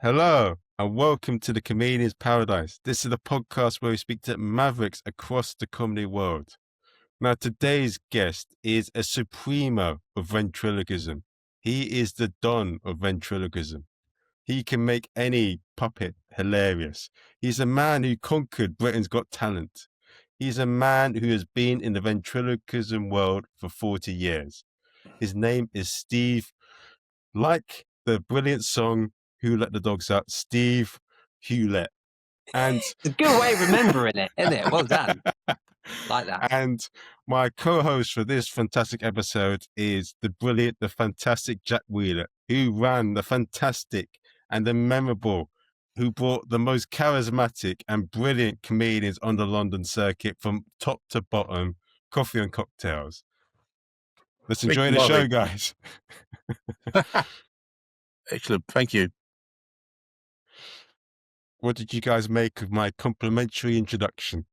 Hello, and welcome to the Comedian's Paradise. This is the podcast where we speak to mavericks across the comedy world. Now, today's guest is a Supremo of Ventriloquism. He is the Don of Ventriloquism. He can make any puppet hilarious. He's a man who conquered Britain's Got Talent. He's a man who has been in the ventriloquism world for 40 years. His name is Steve, like the brilliant song Who Let the Dogs Out, Steve Hewlett. And it's a good way of remembering it, isn't it? Well done. Like that. And my co-host for this fantastic episode is the brilliant, the fantastic Jack Wheeler, who ran the fantastic and the memorable, who brought the most charismatic and brilliant comedians on the London circuit from top to bottom, coffee and cocktails. Let's enjoy the show, guys. Excellent. Thank you. What did you guys make of my complimentary introduction?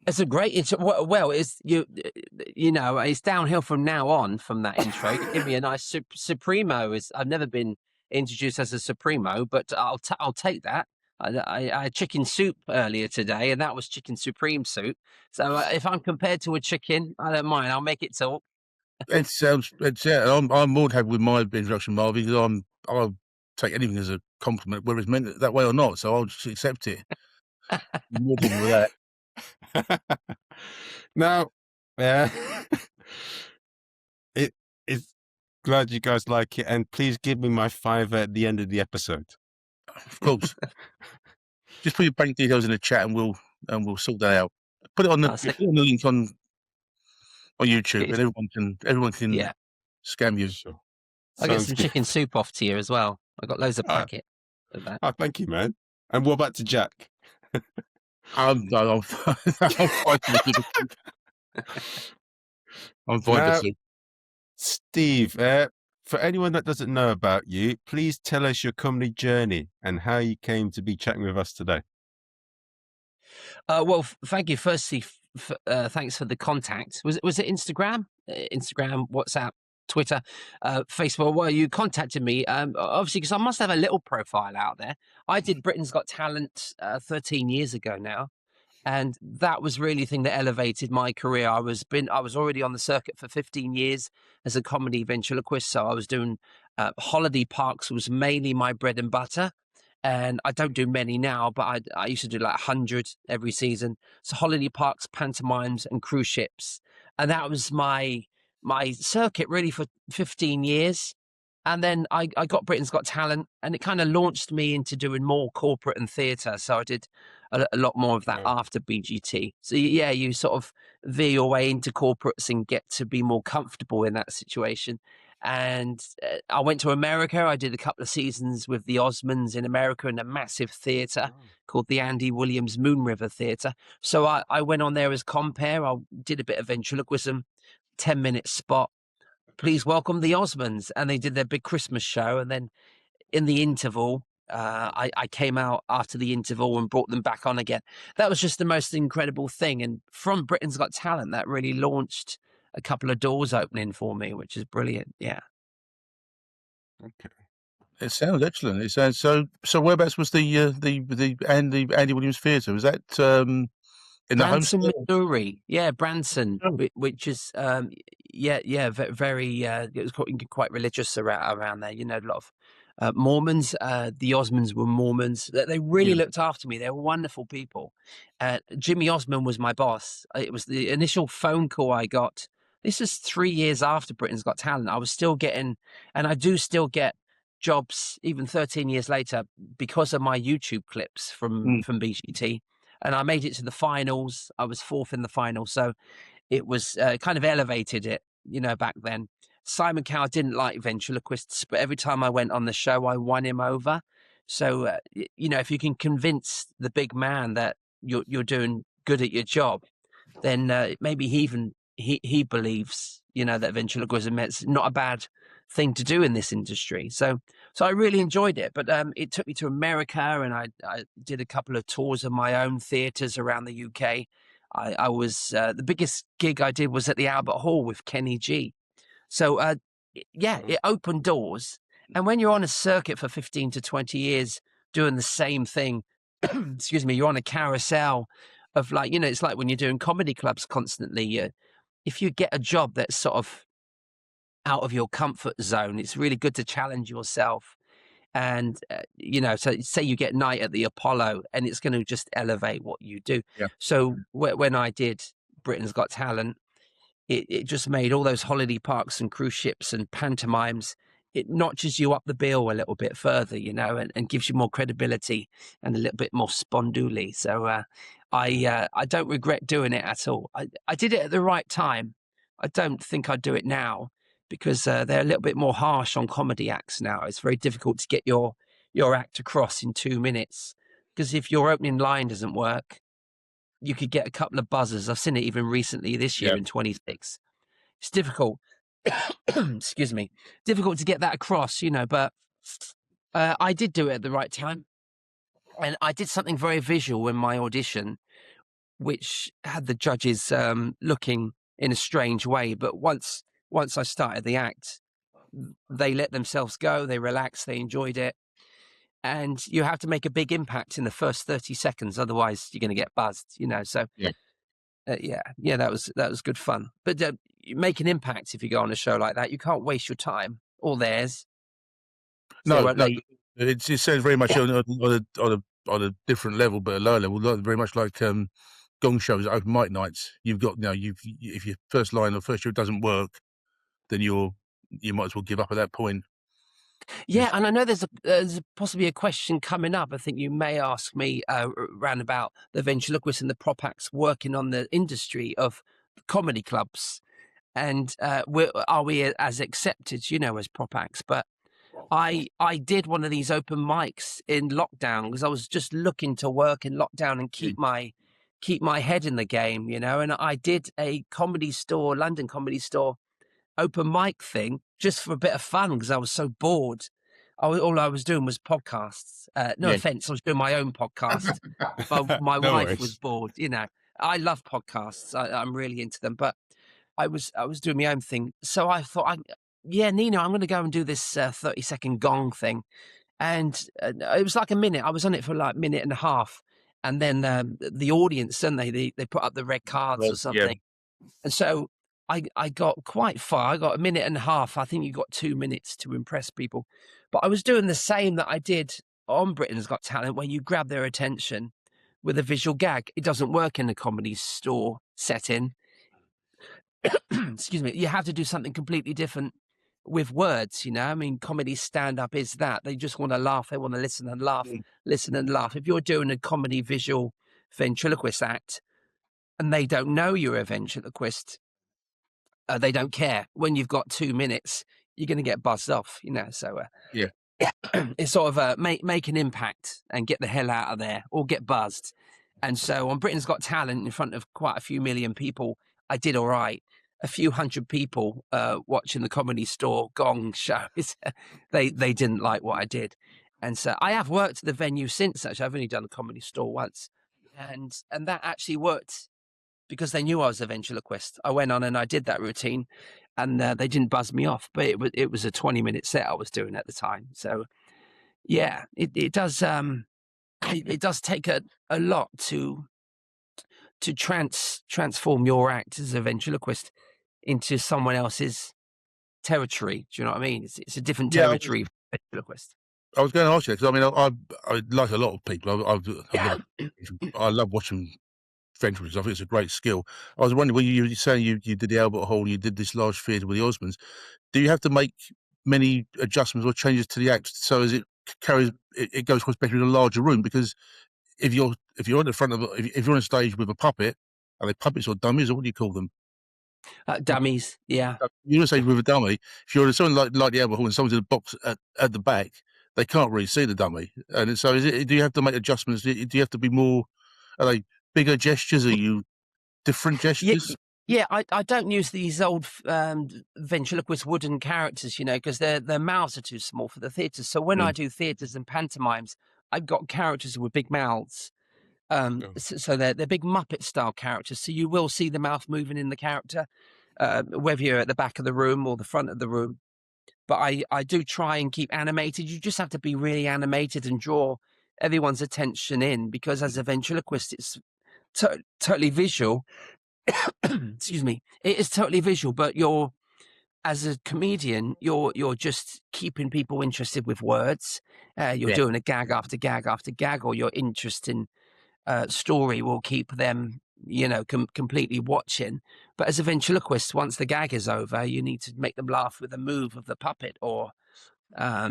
It's a great well, it's you know, it's downhill from now on from that intro. Give me a nice Supremo. I've never been introduced as a Supremo, but I'll take that. I had chicken soup earlier today, and that was chicken supreme soup. So if I'm compared to a chicken, I don't mind. I'll make it talk. I'm more than happy with my introduction, Marvin, because I'll take anything as a compliment, whether it's meant that way or not. So I'll just accept it. More than with that. Now, it's glad you guys like it, and please give me my $5 at the end of the episode. Of course. Just put your bank details in the chat, and we'll sort that out. Put it on the link on YouTube, and everyone can scam you. Sure. I'll get some chicken soup off to you as well. I've got loads of packet of that. Oh, thank you, man. And what about to Jack? I'm fine. I'm fine. Steve, for anyone that doesn't know about you, please tell us your comedy journey and how you came to be chatting with us today. Well, thank you. Firstly, thanks for the contact. Was it Instagram? Instagram, WhatsApp, Twitter, Facebook? Well, you contacted me, obviously, because I must have a little profile out there. I did Britain's Got Talent 13 years ago now, and that was really the thing that elevated my career. I was already on the circuit for 15 years as a comedy ventriloquist, so I was doing holiday parks was mainly my bread and butter. And I don't do many now, but I used to do like 100 every season. So holiday parks, pantomimes, and cruise ships, and that was my circuit really for 15 years. And then I got Britain's Got Talent, and it kind of launched me into doing more corporate and theatre. So I did a lot more of that after BGT. So yeah, you sort of veer your way into corporates and get to be more comfortable in that situation. And I went to America. I did a couple of seasons with the Osmonds in America in a massive theatre called the Andy Williams Moon River Theatre. So I went on there as compere. I did a bit of ventriloquism, 10-minute spot. Please welcome the Osmonds. And they did their big Christmas show. And then in the interval, I came out after the interval and brought them back on again. That was just the most incredible thing. And from Britain's Got Talent, that really launched a couple of doors opening for me, which is brilliant. Yeah. Okay. It sounds excellent. It sounds so. Whereabouts was the Andy Williams Theatre? Was that in the Branson, Missouri? Yeah, Branson, which is very. It was quite religious around there. You know, a lot of Mormons. The Osmonds were Mormons. They really looked after me. They were wonderful people. Jimmy Osmond was my boss. It was the initial phone call I got. This is 3 years after Britain's Got Talent. I was still getting, and I do still get jobs even 13 years later because of my YouTube clips from BGT. And I made it to the finals. I was 4th in the final. So it was kind of elevated it, you know, back then. Simon Cowell didn't like ventriloquists, but every time I went on the show, I won him over. So, you know, if you can convince the big man that you're doing good at your job, then maybe he believes, you know, that ventriloquism is not a bad thing to do in this industry. So I really enjoyed it. But it took me to America, and I did a couple of tours of my own theatres around the UK. I was the biggest gig I did was at the Albert Hall with Kenny G. So it opened doors. And when you're on a circuit for 15 to 20 years doing the same thing. Excuse me, you're on a carousel of like, it's like when you're doing comedy clubs constantly. If you get a job that's sort of out of your comfort zone, it's really good to challenge yourself. And, so say you get night at the Apollo and it's going to just elevate what you do. Yeah. So when I did Britain's Got Talent, it just made all those holiday parks and cruise ships and pantomimes. It notches you up the bill a little bit further, and gives you more credibility and a little bit more sponduli. So I don't regret doing it at all. I did it at the right time. I don't think I'd do it now because they're a little bit more harsh on comedy acts now. It's very difficult to get your act across in 2 minutes because if your opening line doesn't work, you could get a couple of buzzers. I've seen it even recently this year in 26. It's difficult. Excuse me. Difficult to get that across, but I did do it at the right time. And I did something very visual in my audition, which had the judges looking in a strange way. But once I started the act, they let themselves go. They relaxed. They enjoyed it. And you have to make a big impact in the first 30 seconds. Otherwise, you're going to get buzzed, So, that was good fun. But you make an impact if you go on a show like that. You can't waste your time or theirs. No. It sounds very much on a different level, but a lower level, very much like gong shows, open mic nights. You've got if your first line or first show doesn't work, then you might as well give up at that point. Yeah, and I know there's possibly a question coming up. I think you may ask me around about the ventriloquist and the prop acts working on the industry of comedy clubs, and are we as accepted, as prop acts? But I did one of these open mics in lockdown because I was just looking to work in lockdown and keep my head in the game, And I did a London Comedy Store open mic thing just for a bit of fun because I was so bored. All I was doing was podcasts. No offense, I was doing my own podcast. My wife was bored. I love podcasts. I'm really into them, but I was doing my own thing. So I thought, Nino, I'm going to go and do this 30-second gong thing. And it was like a minute. I was on it for like a minute and a half. And then the audience, don't they put up the red cards or something. Yeah. And so I got quite far. I got a minute and a half. I think you got 2 minutes to impress people. But I was doing the same that I did on Britain's Got Talent, where you grab their attention with a visual gag. It doesn't work in a comedy store setting. Excuse me. You have to do something completely different with words, I mean, comedy stand-up is that. They just want to laugh. They want to listen and laugh, listen and laugh. If you're doing a comedy visual ventriloquist act and they don't know you're a ventriloquist, they don't care. When you've got 2 minutes, you're going to get buzzed off, So it's sort of make an impact and get the hell out of there or get buzzed. And so on Britain's Got Talent in front of quite a few million people, I did all right. A few hundred people watching the Comedy Store gong shows, they didn't like what I did. And so I have worked at the venue since, actually. I've only done the Comedy Store once. And that actually worked because they knew I was a ventriloquist. I went on and I did that routine and they didn't buzz me off. But it was a 20-minute set I was doing at the time. So, yeah, it does take a lot to transform your act as a ventriloquist into someone else's territory. Do you know what I mean? It's a different territory for ventriloquist. I was going to ask you because I like a lot of people. I love watching ventriloquists. I think it's a great skill. I was wondering, when you were saying you did the Albert Hall, you did this large theatre with the Osmonds. Do you have to make many adjustments or changes to the act so as it goes across better in a larger room? Because if you're on the front of if you're on a stage with a puppet, are they puppets or dummies, or what do you call them? Dummies, yeah. You're going to say with a dummy. If you're something like the Albert Hall and someone's in a box at the back, they can't really see the dummy. And so, do you have to make adjustments? Do you have to be more? Are they bigger gestures? Are you different gestures? Yeah, I don't use these old ventriloquist wooden characters, because their mouths are too small for the theatres. So when I do theatres and pantomimes, I've got characters with big mouths. So they're big Muppet-style characters. So you will see the mouth moving in the character, whether you're at the back of the room or the front of the room. But I do try and keep animated. You just have to be really animated and draw everyone's attention in, because as a ventriloquist, it's totally visual. Excuse me. It is totally visual, but as a comedian, you're just keeping people interested with words. You're doing a gag after gag after gag, or your interesting story will keep them, completely watching. But as a ventriloquist, once the gag is over, you need to make them laugh with a move of the puppet, or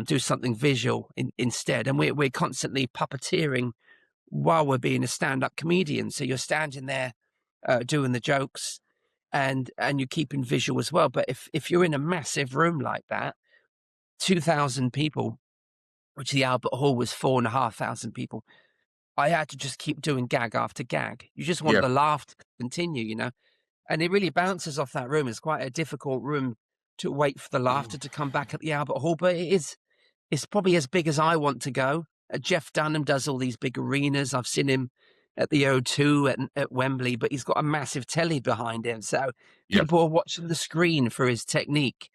do something visual instead. And we're constantly puppeteering while we're being a stand-up comedian. So you're standing there doing the jokes, and you're keeping visual as well. But if you're in a massive room like that, 2,000 people, which the Albert Hall was 4,500 people, I had to just keep doing gag after gag. You just want the laugh to continue, and it really bounces off that room. It's quite a difficult room to wait for the laughter to come back at the Albert Hall, but it's probably as big as I want to go. Jeff Dunham does all these big arenas. I've seen him at the O2 at Wembley, but he's got a massive telly behind him. So people are watching the screen for his technique.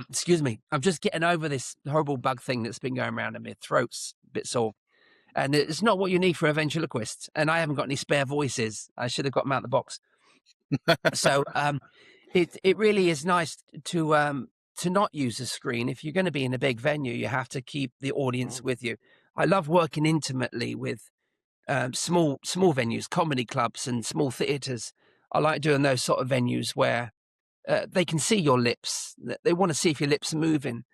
Excuse me. I'm just getting over this horrible bug thing that's been going around in my throat's a bit sore. And it's not what you need for a ventriloquist. And I haven't got any spare voices. I should have got them out of the box. So it really is nice to not use a screen. If you're going to be in a big venue, you have to keep the audience with you. I love working intimately with small venues, comedy clubs and small theatres. I like doing those sort of venues where they can see your lips. They want to see if your lips are moving.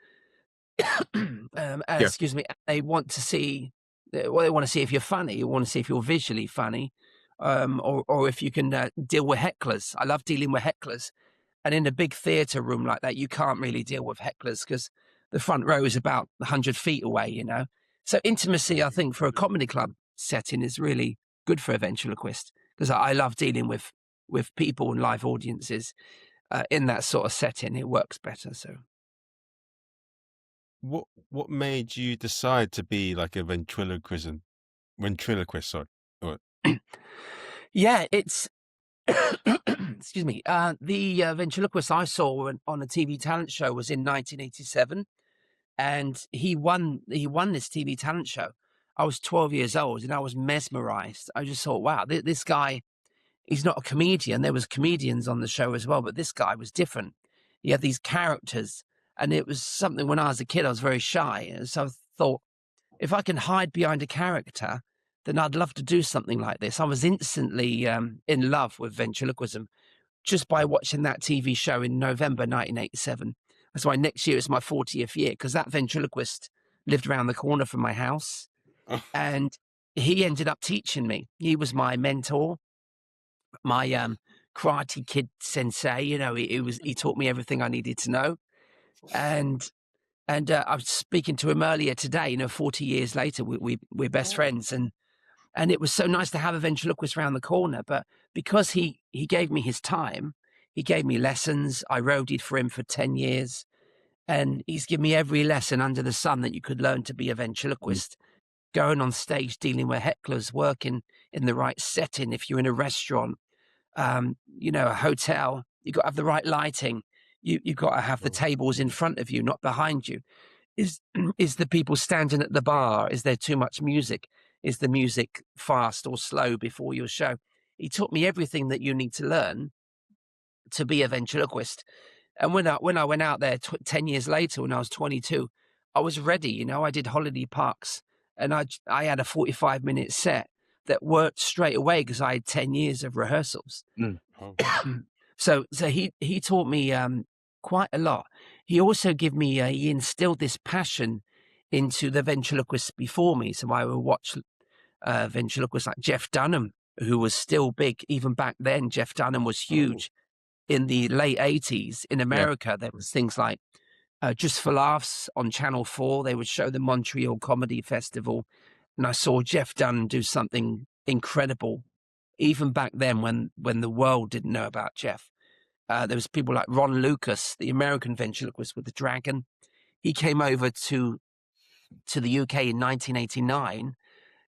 Excuse me. They want to see. They want to see if you're funny. They want to see if you're visually funny, or if you can deal with hecklers. I love dealing with hecklers. And in a big theatre room like that, you can't really deal with hecklers because the front row is about 100 feet away, So intimacy, I think, for a comedy club setting is really good for a ventriloquist, because I love dealing with people and live audiences in that sort of setting. It works better. So, what made you decide to be like a ventriloquist? Sorry. Yeah, it's. Excuse me. The ventriloquist I saw on a TV talent show was in 1987, and he won this TV talent show. I was 12 years old, and I was mesmerized. I just thought, wow, this guy, he's not a comedian. There was comedians on the show as well, but this guy was different. He had these characters, and it was something. When I was a kid, I was very shy, and so I thought, if I can hide behind a character, then I'd love to do something like this. I was instantly in love with ventriloquism just by watching that TV show in November 1987. That's why next year is my 40th year, because that ventriloquist lived around the corner from my house. And he ended up teaching me. He was my mentor, my Karate Kid sensei. He taught me everything I needed to know. And I was speaking to him earlier today, 40 years later, we're best friends. And it was so nice to have a ventriloquist around the corner. But because he gave me his time, he gave me lessons. I roadied for him for 10 years. And he's given me every lesson under the sun that you could learn to be a ventriloquist. Going on stage, dealing with hecklers, working in the right setting. If you're in a restaurant, a hotel, you've got to have the right lighting. You've got to have the tables in front of you, not behind you. Is the people standing at the bar? Is there too much music? Is the music fast or slow before your show? He taught me everything that you need to learn to be a ventriloquist. And when I went out there 10 years later, when I was 22, I was ready. I did holiday parks, and I had a 45-minute set that worked straight away because I had 10 years of rehearsals. So he taught me quite a lot. He also he instilled this passion into the ventriloquists before me. So I would watch ventriloquists like Jeff Dunham, who was still big even back then. Jeff Dunham was huge. In the late 80s in America, there was things like Just for Laughs on Channel 4. They would show the Montreal Comedy Festival. And I saw Jeff Dunham do something incredible, even back then when the world didn't know about Jeff. There was people like Ron Lucas, the American ventriloquist with the dragon. He came over to the UK in 1989,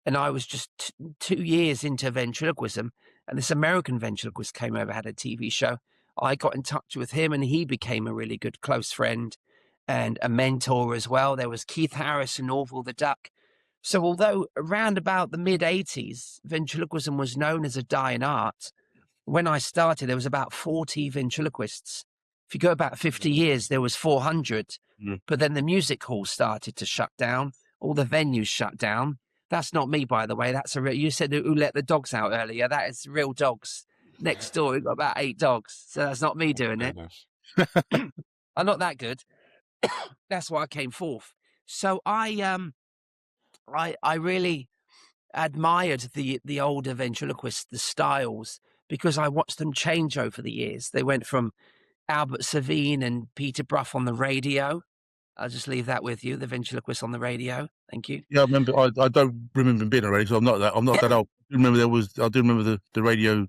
and I was just 2 years into ventriloquism, and this American ventriloquist came over, had a TV show. I got in touch with him, and he became a really good close friend. and a mentor as well. There was Keith Harris and Orville the Duck. So although around about the mid-'80s, ventriloquism was known as a dying art, when I started, there was about 40 ventriloquists. If you go about 50 years, there was 400. But then the music halls started to shut down. All the venues shut down. That's not me, by the way. That's you said who let the dogs out earlier. That is real dogs. Next door, we've got about 8 dogs. So that's not me doing it. I'm not that good. That's why I came forth. So I really admired the older ventriloquists, the styles, because I watched them change over the years. They went from Albert Savine and Peter Brough on the radio. I'll just leave that with you, the ventriloquist on the radio. Thank you. Yeah, I remember. I don't remember being a radio, so I'm not that old. I do remember the radio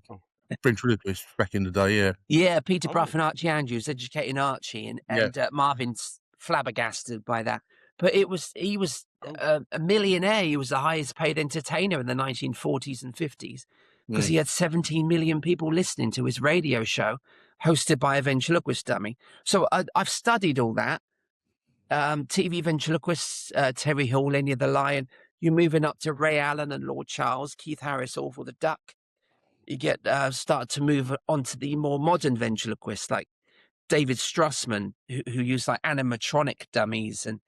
ventriloquist back in the day. Yeah. Yeah, Peter Brough and Archie Andrews, educating Archie, and Marvin's flabbergasted by that. But he was a millionaire. He was the highest paid entertainer in the 1940s and 50s because he had 17 million people listening to his radio show hosted by a ventriloquist dummy. So I've studied all that. TV ventriloquists, Terry Hall, Lenny the Lion. You're moving up to Ray Allen and Lord Charles, Keith Harris, Orville the Duck. You get start to move on to the more modern ventriloquists like David Strassman, who used like animatronic dummies, and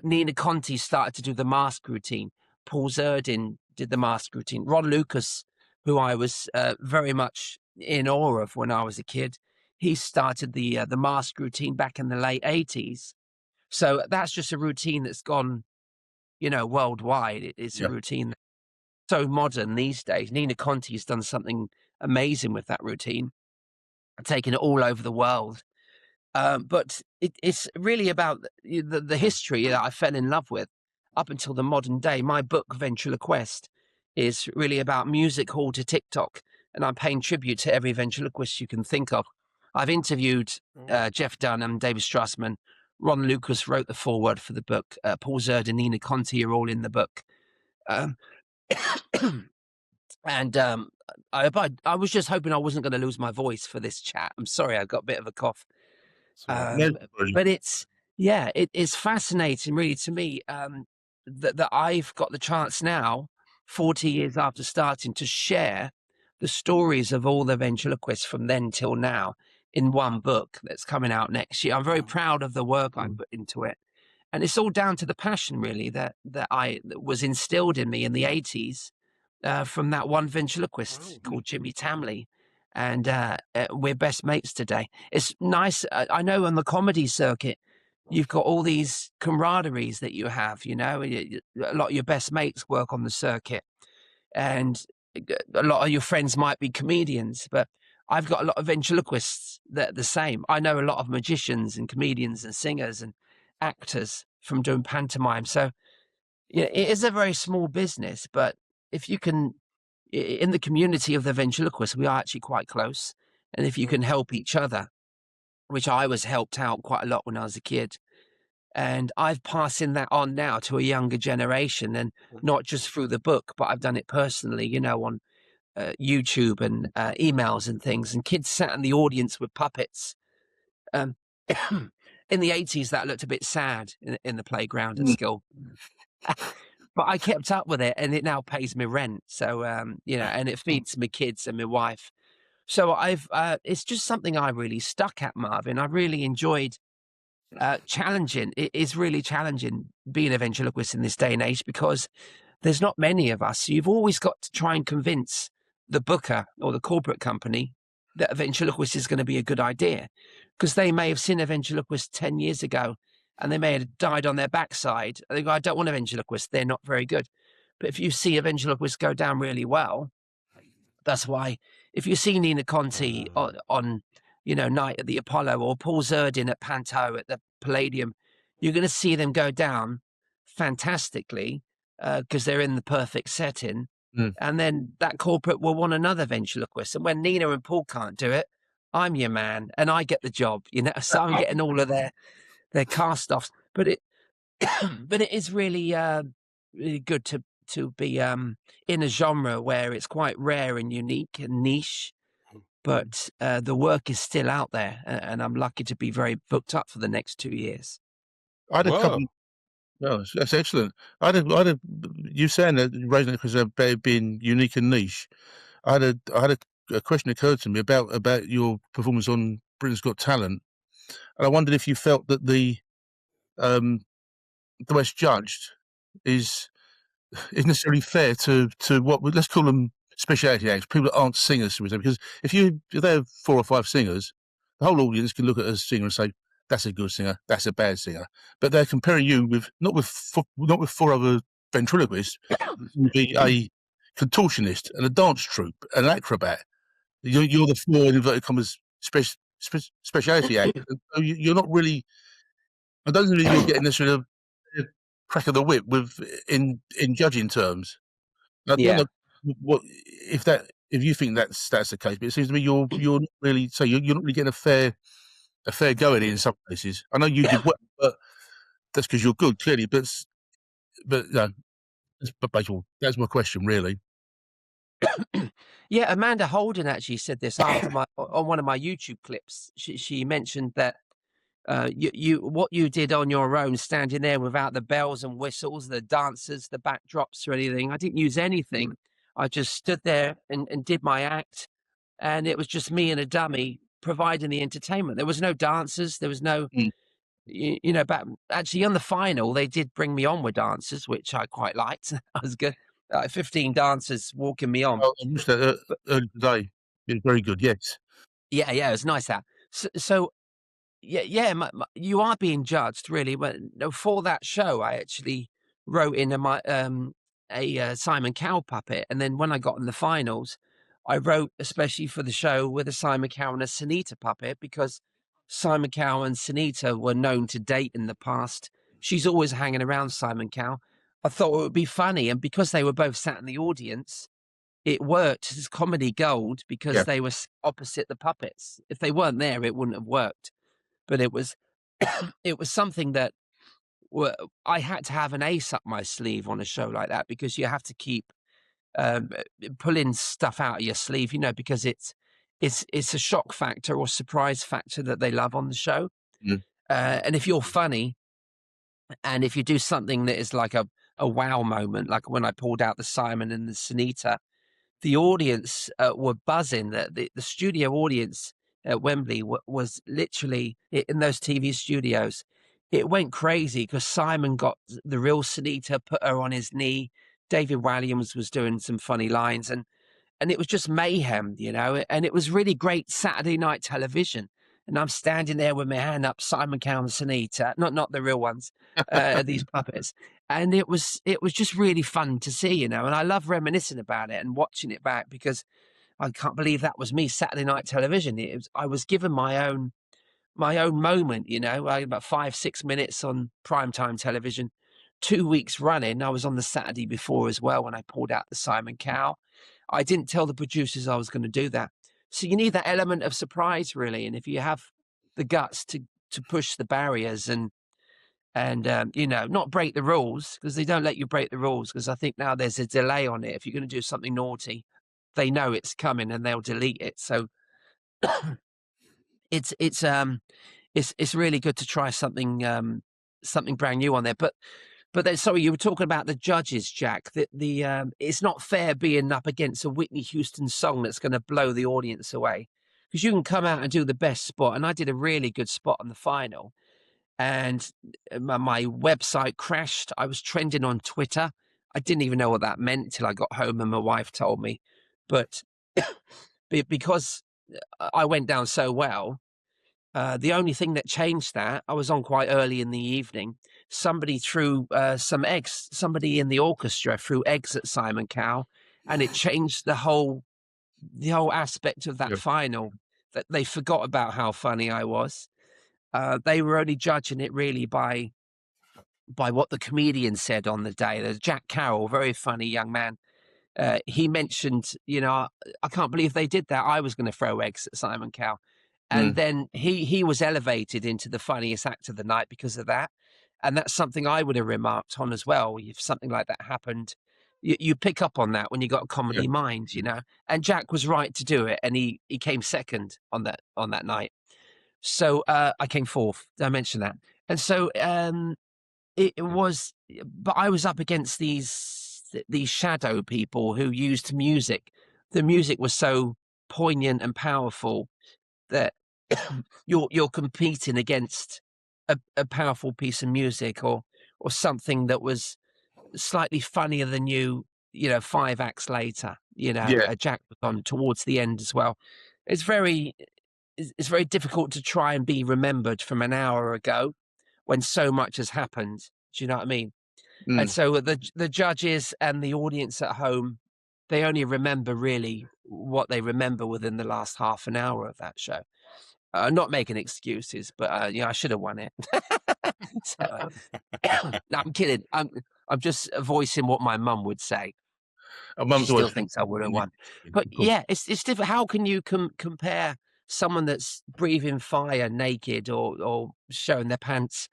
Nina Conti started to do the mask routine. Paul Zerdin did the mask routine. Ron Lucas, who I was very much in awe of when I was a kid, he started the mask routine back in the late 80s. So that's just a routine that's gone, worldwide. It's a routine that's so modern these days. Nina Conti has done something amazing with that routine, taking it all over the world. But it's really about the history that I fell in love with up until the modern day. My book, Ventriloquist, is really about music hall to TikTok, and I'm paying tribute to every ventriloquist you can think of. I've interviewed Jeff Dunham, David Strassman. Ron Lucas wrote the foreword for the book. Paul Zerd and Nina Conti are all in the book. And I was just hoping I wasn't going to lose my voice for this chat. I'm sorry, I got a bit of a cough. But it's fascinating, really, to me, that I've got the chance now, 40 years after starting, to share the stories of all the ventriloquists from then till now in one book that's coming out next year. I'm very proud of the work I put into it. And it's all down to the passion, really, that was instilled in me in the 80s from that one ventriloquist called Jimmy Tamley. And we're best mates today. It's nice. I know on the comedy circuit, you've got all these camaraderies that you have, a lot of your best mates work on the circuit, and a lot of your friends might be comedians, but I've got a lot of ventriloquists that are the same. I know a lot of magicians and comedians and singers and actors from doing pantomime. So it is a very small business, but if you can, in the community of the ventriloquists, we are actually quite close. And if you can help each other, which I was helped out quite a lot when I was a kid, and I've passing that on now to a younger generation, and not just through the book, but I've done it personally, on YouTube and emails and things. And kids sat in the audience with puppets. In the 80s, that looked a bit sad in the playground at school. But I kept up with it, and it now pays me rent. So, and it feeds my kids and my wife. So it's just something I really stuck at, Marvin. I really enjoyed challenging. It is really challenging being a ventriloquist in this day and age, because there's not many of us. So you've always got to try and convince the booker or the corporate company that a ventriloquist is going to be a good idea, because they may have seen a ventriloquist 10 years ago and they may have died on their backside. They go, I don't want a ventriloquist. They're not very good. But if you see a ventriloquist go down really well, that's why if you see Nina Conti on Night at the Apollo, or Paul Zerdin at Panto at the Palladium, you're going to see them go down fantastically because they're in the perfect setting. And then that corporate will want another ventriloquist. And when Nina and Paul can't do it, I'm your man and I get the job, so I'm getting all of their cast-offs. But it is really, really good to be in a genre where it's quite rare and unique and niche. but the work is still out there, and I'm lucky to be very booked up for the next 2 years. I had a couple. No, that's excellent. You saying that, raising it because about being unique and niche. I had a question occurred to me about your performance on Britain's Got Talent, and I wondered if you felt that the way it's judged is necessarily fair to what let's call them speciality acts, people that aren't singers, because if they have 4 or 5 singers, the whole audience can look at a singer and say, that's a good singer, that's a bad singer. But they're comparing you with not with 4 other ventriloquists, you'd be a contortionist and a dance troupe, an acrobat. You're the 4 inverted commas speciality act. So you're not really. I don't think you're getting this sort of crack of the whip in judging terms. I don't know if you think that's the case, but it seems to me you're not really you're not really getting a fair go at it in some cases. I know you did well, but that's because you're good, clearly. But no, that's my question, really. Yeah, Amanda Holden actually said this after on one of my YouTube clips. She mentioned that what you did on your own, standing there without the bells and whistles, the dancers, the backdrops or anything. I didn't use anything. I just stood there and did my act, and it was just me and a dummy providing the entertainment. There was no dancers. There was no, but actually on the final, they did bring me on with dancers, which I quite liked. I was good. 15 dancers walking me on. Oh, I missed that early today. It was very good, yes. Yeah, it was nice that. So you are being judged, really. But for that show, I actually wrote in a Simon Cowell puppet, and then when I got in the finals, I wrote especially for the show with a Simon Cowell and a Sunita puppet, because Simon Cowell and Sunita were known to date in the past. She's always hanging around Simon Cowell. I thought it would be funny, and because they were both sat in the audience, it worked as comedy gold because they were opposite the puppets. If they weren't there, it wouldn't have worked. But it was it was something that I had to have an ace up my sleeve on a show like that, because you have to keep pulling stuff out of your sleeve, because it's a shock factor or surprise factor that they love on the show. And if you're funny, and if you do something that is like a wow moment, like when I pulled out the Simon and the Sunita, the audience were buzzing. The studio audience at Wembley was literally, in those TV studios, it went crazy because Simon got the real Sunita, put her on his knee. David Walliams was doing some funny lines, and it was just mayhem, and it was really great Saturday night television. And I'm standing there with my hand up, Simon Cowell and Sunita, not the real ones, these puppets. And it was just really fun to see, and I love reminiscing about it and watching it back, because I can't believe that was me Saturday night television. I was given my own moment, about 5-6 minutes on primetime television, 2 weeks running. I was on the Saturday before as well when I pulled out the Simon Cowell. I didn't tell the producers I was going to do that. So you need that element of surprise, really. And if you have the guts to push the barriers and not break the rules, because they don't let you break the rules, because I think now there's a delay on it. If you're going to do something naughty, they know it's coming and they'll delete it. So it's really good to try something brand new on there. But then, sorry, you were talking about the judges, Jack. It's not fair being up against a Whitney Houston song that's going to blow the audience away, because you can come out and do the best spot. And I did a really good spot on the final, and my website crashed. I was trending on Twitter. I didn't even know what that meant till I got home and my wife told me. But because I went down so well, the only thing that changed that, I was on quite early in the evening. Somebody threw some eggs. Somebody in the orchestra threw eggs at Simon Cowell, and it changed the whole aspect of that final. That they forgot about how funny I was. They were only judging it really by what the comedian said on the day. There's Jack Carroll, very funny young man. He mentioned, I can't believe they did that. I was going to throw eggs at Simon Cowell. And then he was elevated into the funniest act of the night because of that. And that's something I would have remarked on as well. If something like that happened, You pick up on that when you got a comedy Yeah. mind, you know. And Jack was right to do it, and he came second on that night. So I came fourth. I mentioned that, and so it was. But I was up against these shadow people who used music. The music was so poignant and powerful that you're competing against a powerful piece of music or something that was slightly funnier than you know, 5 acts later, you know. Yeah. Jack was on towards the end as well. It's very difficult to try and be remembered from an hour ago when so much has happened. Do you know what I mean? And so the judges and the audience at home, they only remember really what they remember within the last half an hour of that show. Not making excuses, but you know, I should have won it. So, no, I'm kidding. I'm just voicing what my mum would say. She still thinks I would have won. But yeah, it's different. How can you compare someone that's breathing fire naked or showing their pants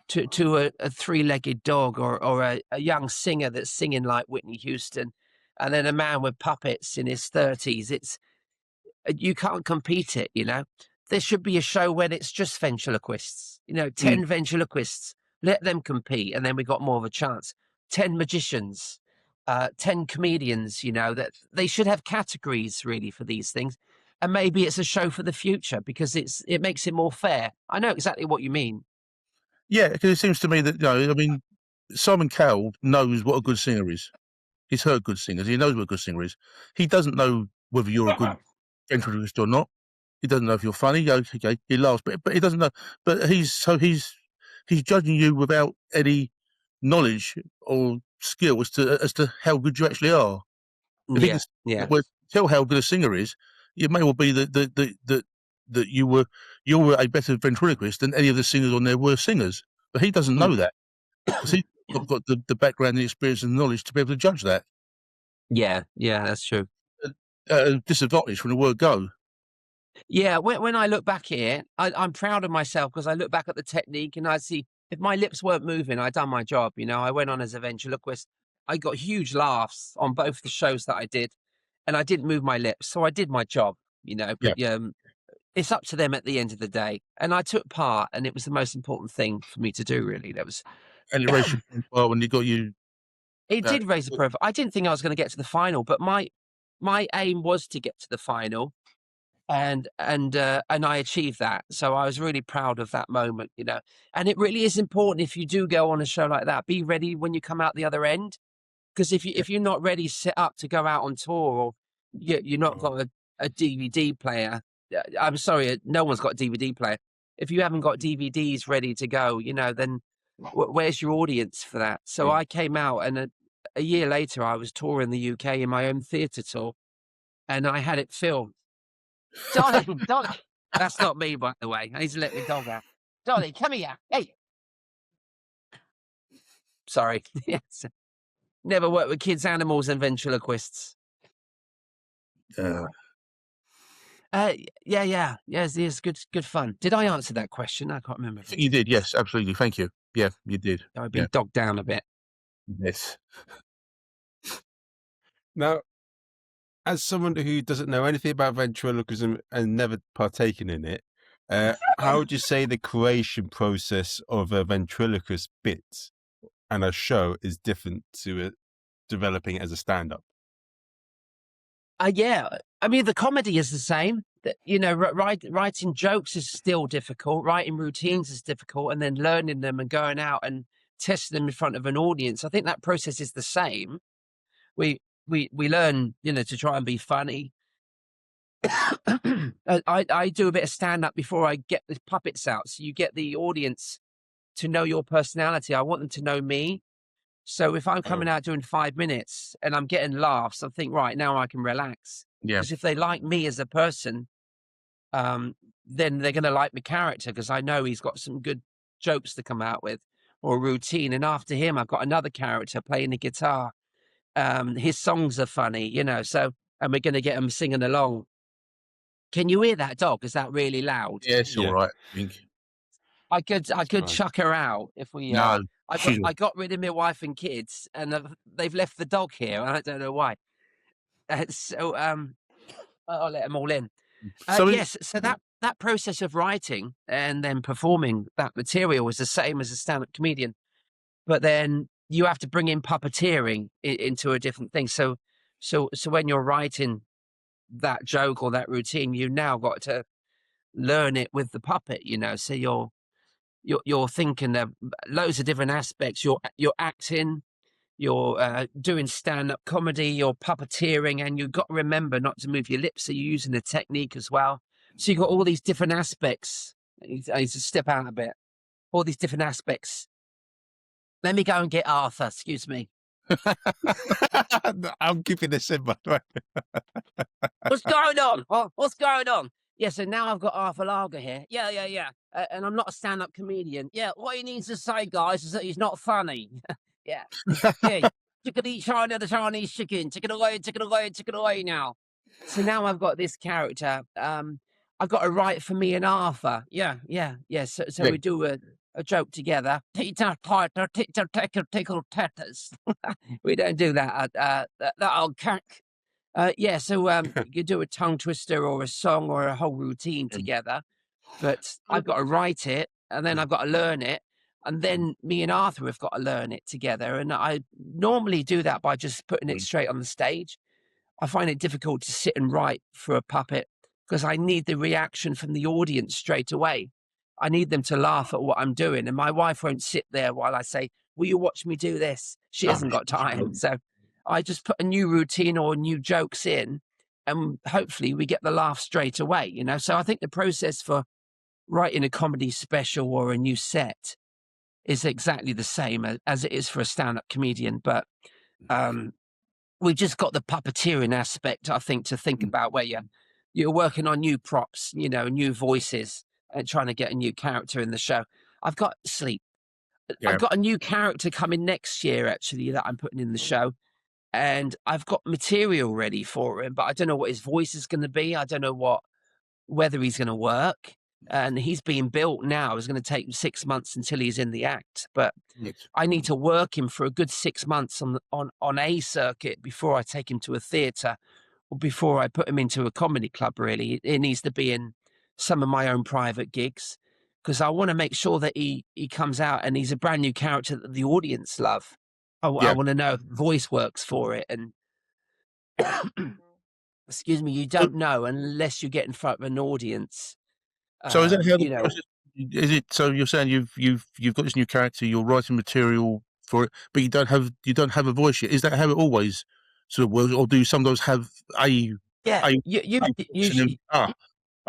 to a 3-legged dog or a young singer that's singing like Whitney Houston, and then a man with puppets in his 30s? It's you can't compete it, you know. There should be a show when it's just ventriloquists, you know, 10 ventriloquists, let them compete, and then we got more of a chance. 10 magicians, 10 comedians, you know, that they should have categories really for these things. And maybe it's a show for the future because it makes it more fair. I know exactly what you mean. Yeah, because it seems to me that, you know, I mean, Simon Cowell knows what a good singer is. He's heard good singers. He knows what a good singer is. He doesn't know whether you're a good ventriloquist or not. He doesn't know if you're funny. Okay, he laughs, but he doesn't know. But he's judging you without any knowledge or skill as to how good you actually are. If he can tell how good a singer is, it may well be that you were a better ventriloquist than any of the singers on there were singers. But he doesn't know that because he's not got the background, the experience, and the knowledge to be able to judge that. Yeah, that's true. Disadvantage from the word go. Yeah, when I look back here, I'm proud of myself because I look back at the technique and I see if my lips weren't moving, I'd done my job. You know, I went on as a ventriloquist. I got huge laughs on both the shows that I did, and I didn't move my lips, so I did my job. You know, but it's up to them at the end of the day. And I took part, and it was the most important thing for me to do. Really, that was. And it raised your profile when you got you. It did raise the profile. I didn't think I was going to get to the final, but my aim was to get to the final. And I achieved that. So I was really proud of that moment, you know. And it really is important if you do go on a show like that, be ready when you come out the other end. Because if you're not ready set up to go out on tour, or you're not got a DVD player, I'm sorry, no one's got a DVD player. If you haven't got DVDs ready to go, you know, then where's your audience for that? So I came out, and a year later I was touring the UK in my own theatre tour, and I had it filmed. Dolly, that's not me, by the way. I need to let the dog out. Dolly, come here. Hey. Sorry. Yes. Never worked with kids, animals, and ventriloquists. Yeah. It's good fun. Did I answer that question? I can't remember. I think you did. Yes, absolutely. Thank you. Yeah, you did. I've been dogged down a bit. Yes. Now, as someone who doesn't know anything about ventriloquism and never partaken in it, how would you say the creation process of a ventriloquist bit and a show is different to developing it as a stand-up? Yeah, I mean, the comedy is the same. You know, writing jokes is still difficult. Writing routines is difficult, and then learning them and going out and testing them in front of an audience. I think that process is the same. We learn, you know, to try and be funny. I do a bit of stand-up before I get the puppets out, so you get the audience to know your personality. I want them to know me. So if I'm coming out doing 5 minutes and I'm getting laughs, I think, right, now I can relax. Yeah. Because if they like me as a person, then they're going to like my character, because I know he's got some good jokes to come out with, or a routine. And after him, I've got another character playing the guitar. His songs are funny, you know, so, and we're going to get them singing along. Can you hear that dog? Is that really loud? Yeah, it's all right, I think. I could chuck her out if we. No. I got rid of my wife and kids, and they've left the dog here, and I don't know why. So I'll let them all in. Yes, so that process of writing and then performing that material is the same as a stand-up comedian, but then you have to bring in puppeteering into a different thing. So when you're writing that joke or that routine, you've now got to learn it with the puppet, So you're thinking of loads of different aspects. You're acting, you're doing stand-up comedy, you're puppeteering, and you've got to remember not to move your lips, so you're using the technique as well. So you've got all these different aspects. I need to step out a bit. All these different aspects. Let me go and get Arthur, excuse me. I'm keeping this in, by the way. What's going on? What's going on? Yeah, so now I've got Arthur Lager here. Yeah. And I'm not a stand-up comedian. Yeah, what he needs to say, guys, is that he's not funny. Yeah. Yeah. Chicken eat China, the Chinese chicken. Chicken away now. So now I've got this character. I've got to write for me and Arthur. Yeah. So we do a joke together. Tickle tatters. We don't do that. That old cack. So you do a tongue twister or a song or a whole routine together. But I've got to write it, and then I've got to learn it. And then me and Arthur have got to learn it together. And I normally do that by just putting it straight on the stage. I find it difficult to sit and write for a puppet because I need the reaction from the audience straight away. I need them to laugh at what I'm doing. And my wife won't sit there while I say, will you watch me do this? She hasn't got time. So I just put a new routine or new jokes in, and hopefully we get the laugh straight away, So I think the process for writing a comedy special or a new set is exactly the same as it is for a stand-up comedian, but we've just got the puppeteering aspect, I think, to think about where you're working on new props, new voices, and trying to get a new character in the show. I've got sleep. Yeah. I've got a new character coming next year, actually, that I'm putting in the show, and I've got material ready for him, but I don't know what his voice is going to be. I don't know whether he's going to work. And he's being built now. It's going to take him 6 months until he's in the act. But I need to work him for a good 6 months on a circuit before I take him to a theatre or before I put him into a comedy club, really. It needs to be in some of my own private gigs because I want to make sure that he comes out and he's a brand new character that the audience love. I want to know if voice works for it. And excuse me, you don't know unless you get in front of an audience. So is that how the process, is it? So you're saying you've got this new character, you're writing material for it, but you don't have a voice yet. Is that how it always sort of works, or do you sometimes have I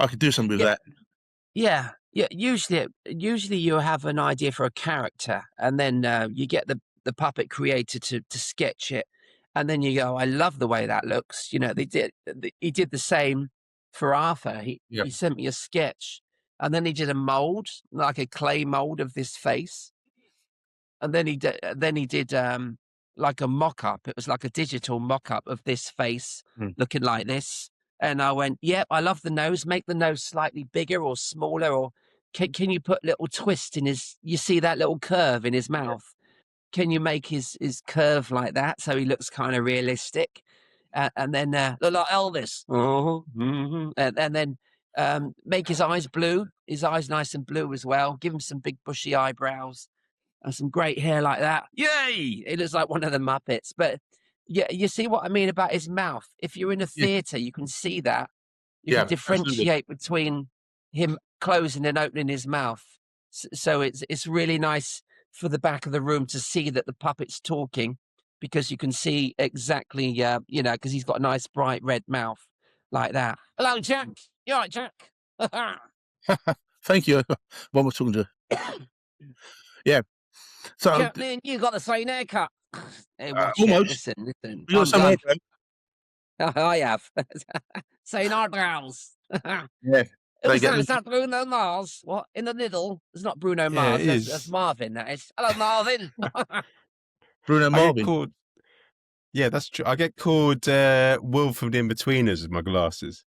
could do something with that. Yeah. Usually you have an idea for a character, and then you get the puppet creator to sketch it, and then you go, I love the way that looks. He did the same for Arthur. He sent me a sketch, and then he did a mold, like a clay mold of this face, and then he did like a mock-up. It was like a digital mock-up of this face looking like this. And I went, yep, I love the nose. Make the nose slightly bigger or smaller, or can you put little twist in you see that little curve in his mouth? Can you make his curve like that so he looks kind of realistic? And then look like Elvis. And then make his eyes blue, his eyes nice and blue as well. Give him some big bushy eyebrows and some great hair like that. Yay! It looks like one of the Muppets. But yeah, you see what I mean about his mouth? If you're in a theatre, you can see that. You can differentiate between him closing and opening his mouth. So it's really nice for the back of the room to see that the puppet's talking, because you can see exactly, because he's got a nice bright red mouth like that. Hello, Jack. You all right, Jack? Thank you. One more talking to. Yeah. So Jack, man, you got the same haircut. Hey, watch almost. Listen. You got some haircut. I have. Saying eyebrows. Yeah. Is that Bruno Mars? What? In the middle? It's not Bruno Mars. That's Marvin, that is. Hello, Marvin. Bruno Marvin. Yeah, that's true. I get called Will from the In-Betweeners with my glasses.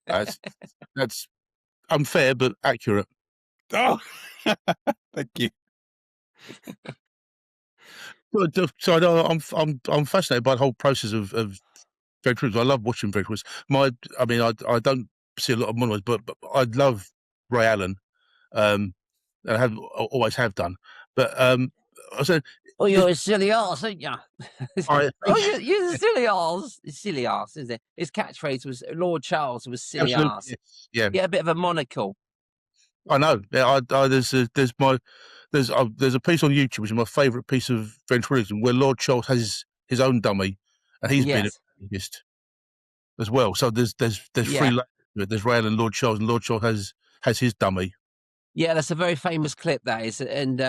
That's unfair, but accurate. Oh, thank you. So I'm fascinated by the whole process of ventriloquism. I love watching ventriloquists. I don't see a lot of monologues, but I love Ray Allen, and I always have done. But I said, "Oh, you're a silly arse, aren't you?" You're a silly arse. Silly arse, isn't it? His catchphrase was Lord Charles was silly arse. Yes, yeah, he had a bit of a monocle. I know. Yeah, there's a piece on YouTube which is my favourite piece of ventriloquism where Lord Charles has his own dummy, and he's been a ventriloquist as well. So there's three layers to it. There's Ray and Lord Charles, and Lord Charles has his dummy. Yeah, that's a very famous clip, that is, and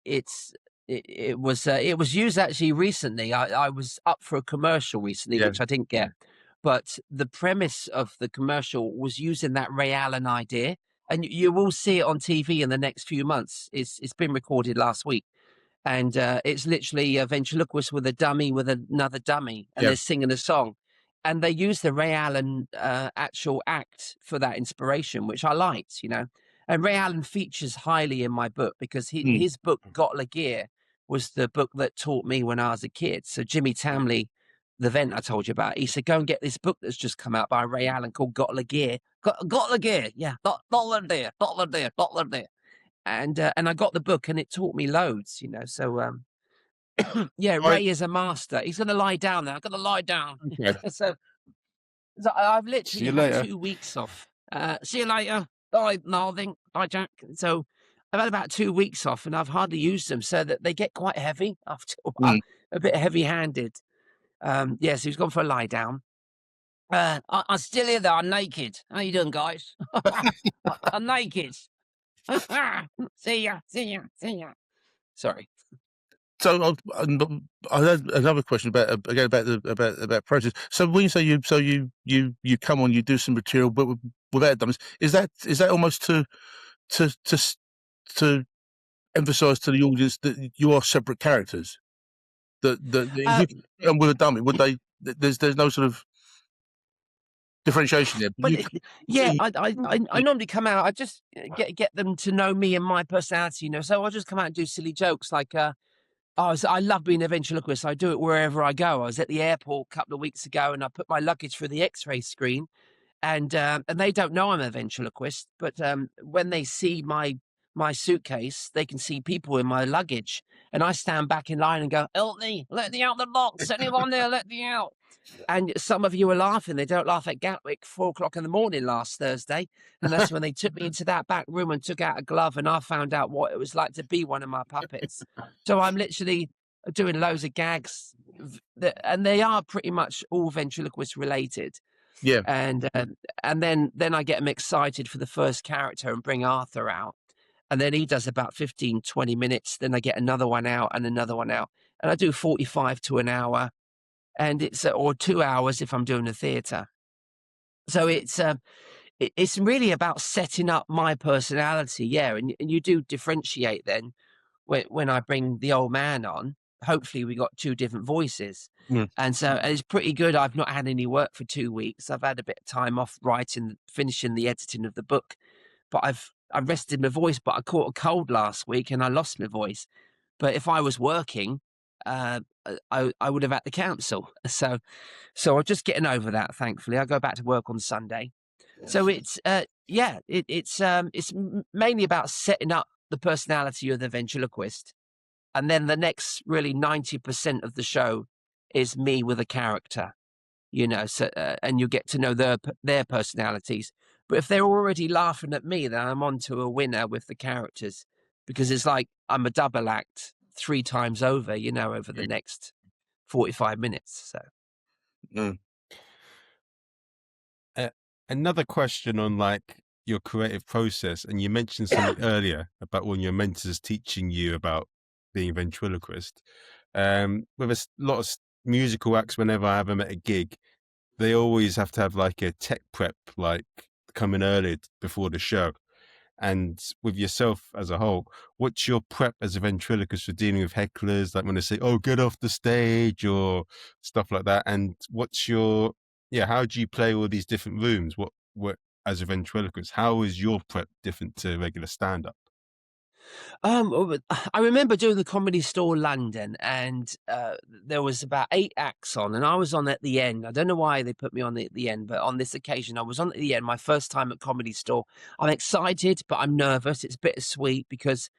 it was used actually recently. I was up for a commercial recently, which I didn't get, but the premise of the commercial was using that Ray Allen idea, and you will see it on TV in the next few months. It's been recorded last week, and it's literally a ventriloquist with a dummy with another dummy, and they're singing a song. And they use the Ray Allen actual act for that inspiration, which I liked, And Ray Allen features highly in my book because his book, Got La Gear, was the book that taught me when I was a kid. So Jimmy Tamley, the vent I told you about, he said, go and get this book that's just come out by Ray Allen called Got La Gear. Got La Gear, yeah. Got La Gear, Got La Gear, Got La Gear. And I got the book and it taught me loads, So Ray is a master. He's going to lie down now. I'm going to lie down. Okay. So I've literally had 2 weeks off. See you later. Bye, Marvin. Bye, Jack. So I've had about 2 weeks off and I've hardly used them, so that they get quite heavy after a while, a bit heavy-handed. So he's gone for a lie down. I'm still here, though. I'm naked. How you doing, guys? I'm naked. See ya. Sorry. So I had another question about process. So when you say you come on, you do some material, but without dummies, is that almost to emphasise to the audience that you are separate characters? That if you come with a dummy, would they? There's no sort of differentiation there. I normally come out. I just get them to know me and my personality. So I'll just come out and do silly jokes like. I love being a ventriloquist. I do it wherever I go. I was at the airport a couple of weeks ago and I put my luggage through the X-ray screen, and they don't know I'm a ventriloquist, but when they see my suitcase, they can see people in my luggage, and I stand back in line and go, "Help me, let me out the box. Anyone there, let me out." And some of you are laughing. They don't laugh at Gatwick 4:00 in the morning last Thursday. And that's when they took me into that back room and took out a glove, and I found out what it was like to be one of my puppets. So I'm literally doing loads of gags, and they are pretty much all ventriloquist related. Yeah. And then I get them excited for the first character and bring Arthur out. And then he does about 15, 20 minutes. Then I get another one out and another one out. And I do 45 to an hour. And it's or 2 hours if I'm doing a theatre. So it's really about setting up my personality, and you do differentiate then when I bring the old man on. Hopefully we got two different voices, and so it's pretty good. I've not had any work for 2 weeks. I've had a bit of time off finishing the editing of the book, but I've rested my voice. But I caught a cold last week and I lost my voice. But if I was working, I would have had to cancel. So I'm just getting over that. Thankfully, I go back to work on Sunday. So it's it's mainly about setting up the personality of the ventriloquist, and then the next really 90% of the show is me with a character, So and you get to know their personalities. But if they're already laughing at me, then I'm on to a winner with the characters, because it's like I'm a double act 3 times over, over the next 45 minutes. So another question on your creative process, and you mentioned something earlier about one of your mentors teaching you about being a ventriloquist. With a lot of musical acts, whenever I have them at a gig, they always have to have a tech prep, coming early before the show. And with yourself as a whole, what's your prep as a ventriloquist for dealing with hecklers, when they say, "Oh, get off the stage," or stuff like that? And what's your how do you play all these different rooms? What as a ventriloquist, how is your prep different to regular stand-up? I remember doing the Comedy Store London, and there was about 8 acts on, and I was on at the end. I don't know why they put me on at the end, but on this occasion, I was on at the end. My first time at Comedy Store. I'm excited, but I'm nervous. It's bittersweet because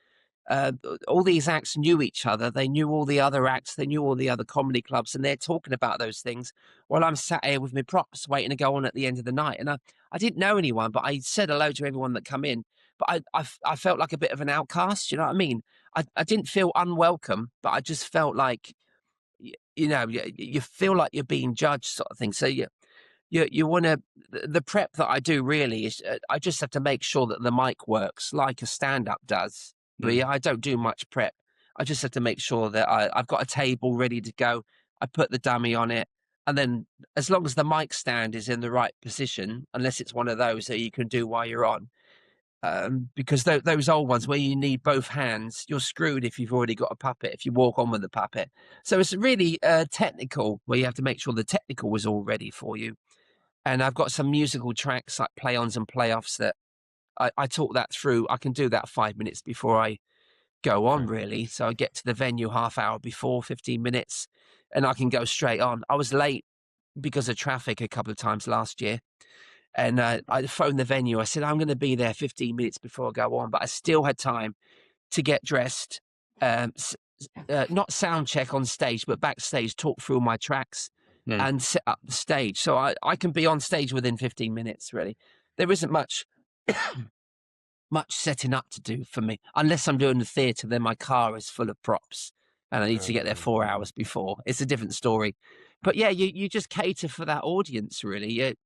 all these acts knew each other. They knew all the other acts. They knew all the other comedy clubs, and they're talking about those things while I'm sat here with my props waiting to go on at the end of the night. And I didn't know anyone, but I said hello to everyone that come in. But I felt like a bit of an outcast. You know what I mean? I didn't feel unwelcome, but I just felt like, you feel like you're being judged, sort of thing. So you want to, the prep that I do really is I just have to make sure that the mic works like a stand-up does. But yeah, I don't do much prep. I just have to make sure that I've got a table ready to go. I put the dummy on it. And then as long as the mic stand is in the right position, unless it's one of those that you can do while you're on, because those old ones where you need both hands, you're screwed if you've already got a puppet, if you walk on with the puppet. So it's really technical, where you have to make sure the technical was all ready for you. And I've got some musical tracks like play-ons and play-offs that I talk that through. I can do that 5 minutes before I go on, really. So I get to the venue half hour before, 15 minutes, and I can go straight on. I was late because of traffic a couple of times last year. And I phoned the venue. I said, I'm going to be there 15 minutes before I go on. But I still had time to get dressed, not sound check on stage, but backstage, talk through my tracks and set up the stage. So I can be on stage within 15 minutes, really. There isn't much setting up to do for me. Unless I'm doing the theatre, then my car is full of props. And I need to get there 4 hours before. It's a different story. But yeah, you just cater for that audience, really.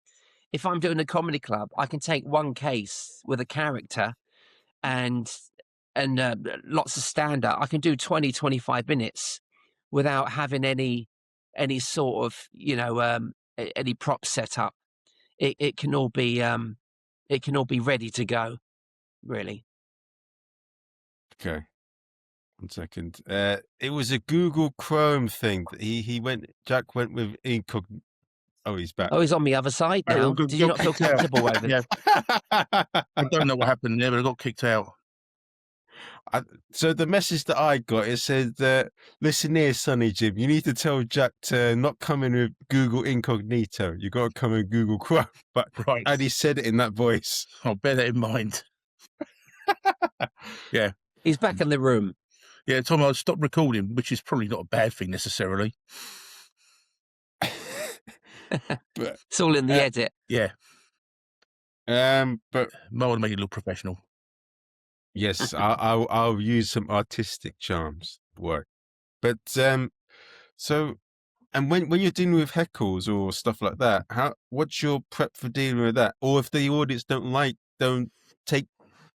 If I'm doing a comedy club, I can take one case with a character and lots of stand-up. I can do 20, 25 minutes without having any sort of, any prop set up. It can all be ready to go, really. Okay. 1 second. It was a Google Chrome thing. Jack went with incognito. Oh, he's back. Oh, he's on the other side now. Did you not feel comfortable with it? Yeah. I don't know what happened there, but I got kicked out. So the message that I got, it said, listen here, Sonny Jim, you need to tell Jack to not come in with Google Incognito. You got to come in Google Chrome. But right. And he said it in that voice. I'll bear that in mind. Yeah. He's back in the room. Yeah, Tom, I'll stop recording, which is probably not a bad thing necessarily. But it's all in the edit. Yeah. But I want to make it look professional. Yes, I'll use some artistic charms. Work. But so, and when you're dealing with heckles or stuff like that, what's your prep for dealing with that? Or if the audience don't take,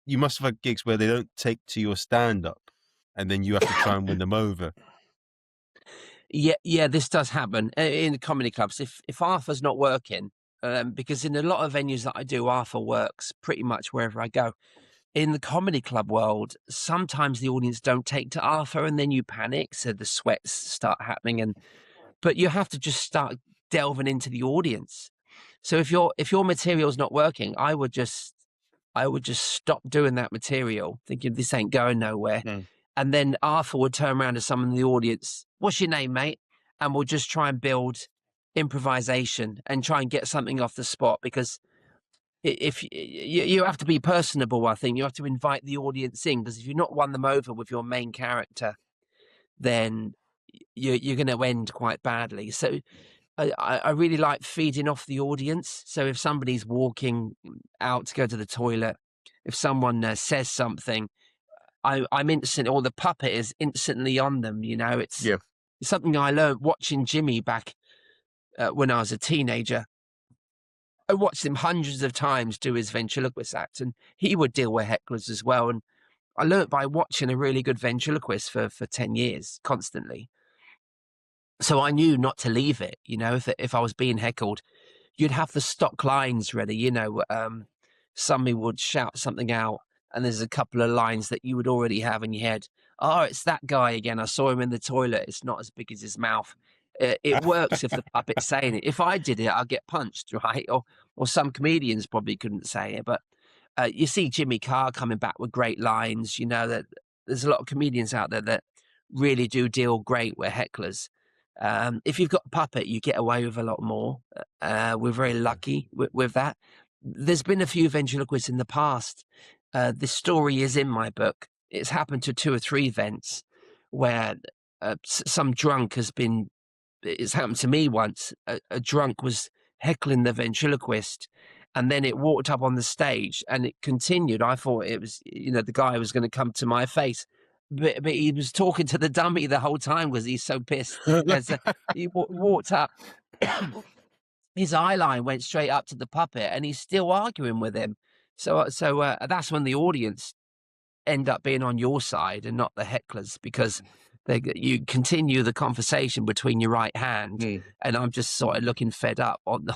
you must have had gigs where they don't take to your stand up, and then you have to try and win them over. Yeah, this does happen in the comedy clubs. If Arthur's not working, because in a lot of venues that I do, Arthur works pretty much wherever I go. In the comedy club world, sometimes the audience don't take to Arthur, and then you panic, so the sweats start happening. But you have to just start delving into the audience. So if your material's not working, I would just stop doing that material, thinking this ain't going nowhere. And then Arthur would turn around to someone in the audience, what's your name, mate? And we'll just try and build improvisation and try and get something off the spot. Because if you have to be personable, I think you have to invite the audience in. Because if you've not won them over with your main character, then you're going to end quite badly. So I really like feeding off the audience. So if somebody's walking out to go to the toilet, if someone says something, I'm instant, or the puppet is instantly on them. It's something I learned watching Jimmy back when I was a teenager. I watched him hundreds of times do his ventriloquist act, and he would deal with hecklers as well. And I learned by watching a really good ventriloquist for 10 years constantly. So I knew not to leave it. If I was being heckled, you'd have the stock lines ready. Somebody would shout something out, and there's a couple of lines that you would already have in your head. Oh, it's that guy again. I saw him in the toilet. It's not as big as his mouth. It works if the puppet's saying it. If I did it, I'd get punched, right? Or some comedians probably couldn't say it. But you see Jimmy Carr coming back with great lines. You know that there's a lot of comedians out there that really do deal great with hecklers. If you've got a puppet, you get away with a lot more. We're very lucky with that. There's been a few ventriloquists in the past. This story is in my book. It's happened to 2 or 3 events where some drunk has been. It's happened to me once. A drunk was heckling the ventriloquist, and then it walked up on the stage and it continued. I thought it was, the guy was going to come to my face, but he was talking to the dummy the whole time because he's so pissed. As he walked up, his eye line went straight up to the puppet, and he's still arguing with him. So that's when the audience end up being on your side and not the hecklers, because you continue the conversation between your right hand, and I'm just sort of looking fed up on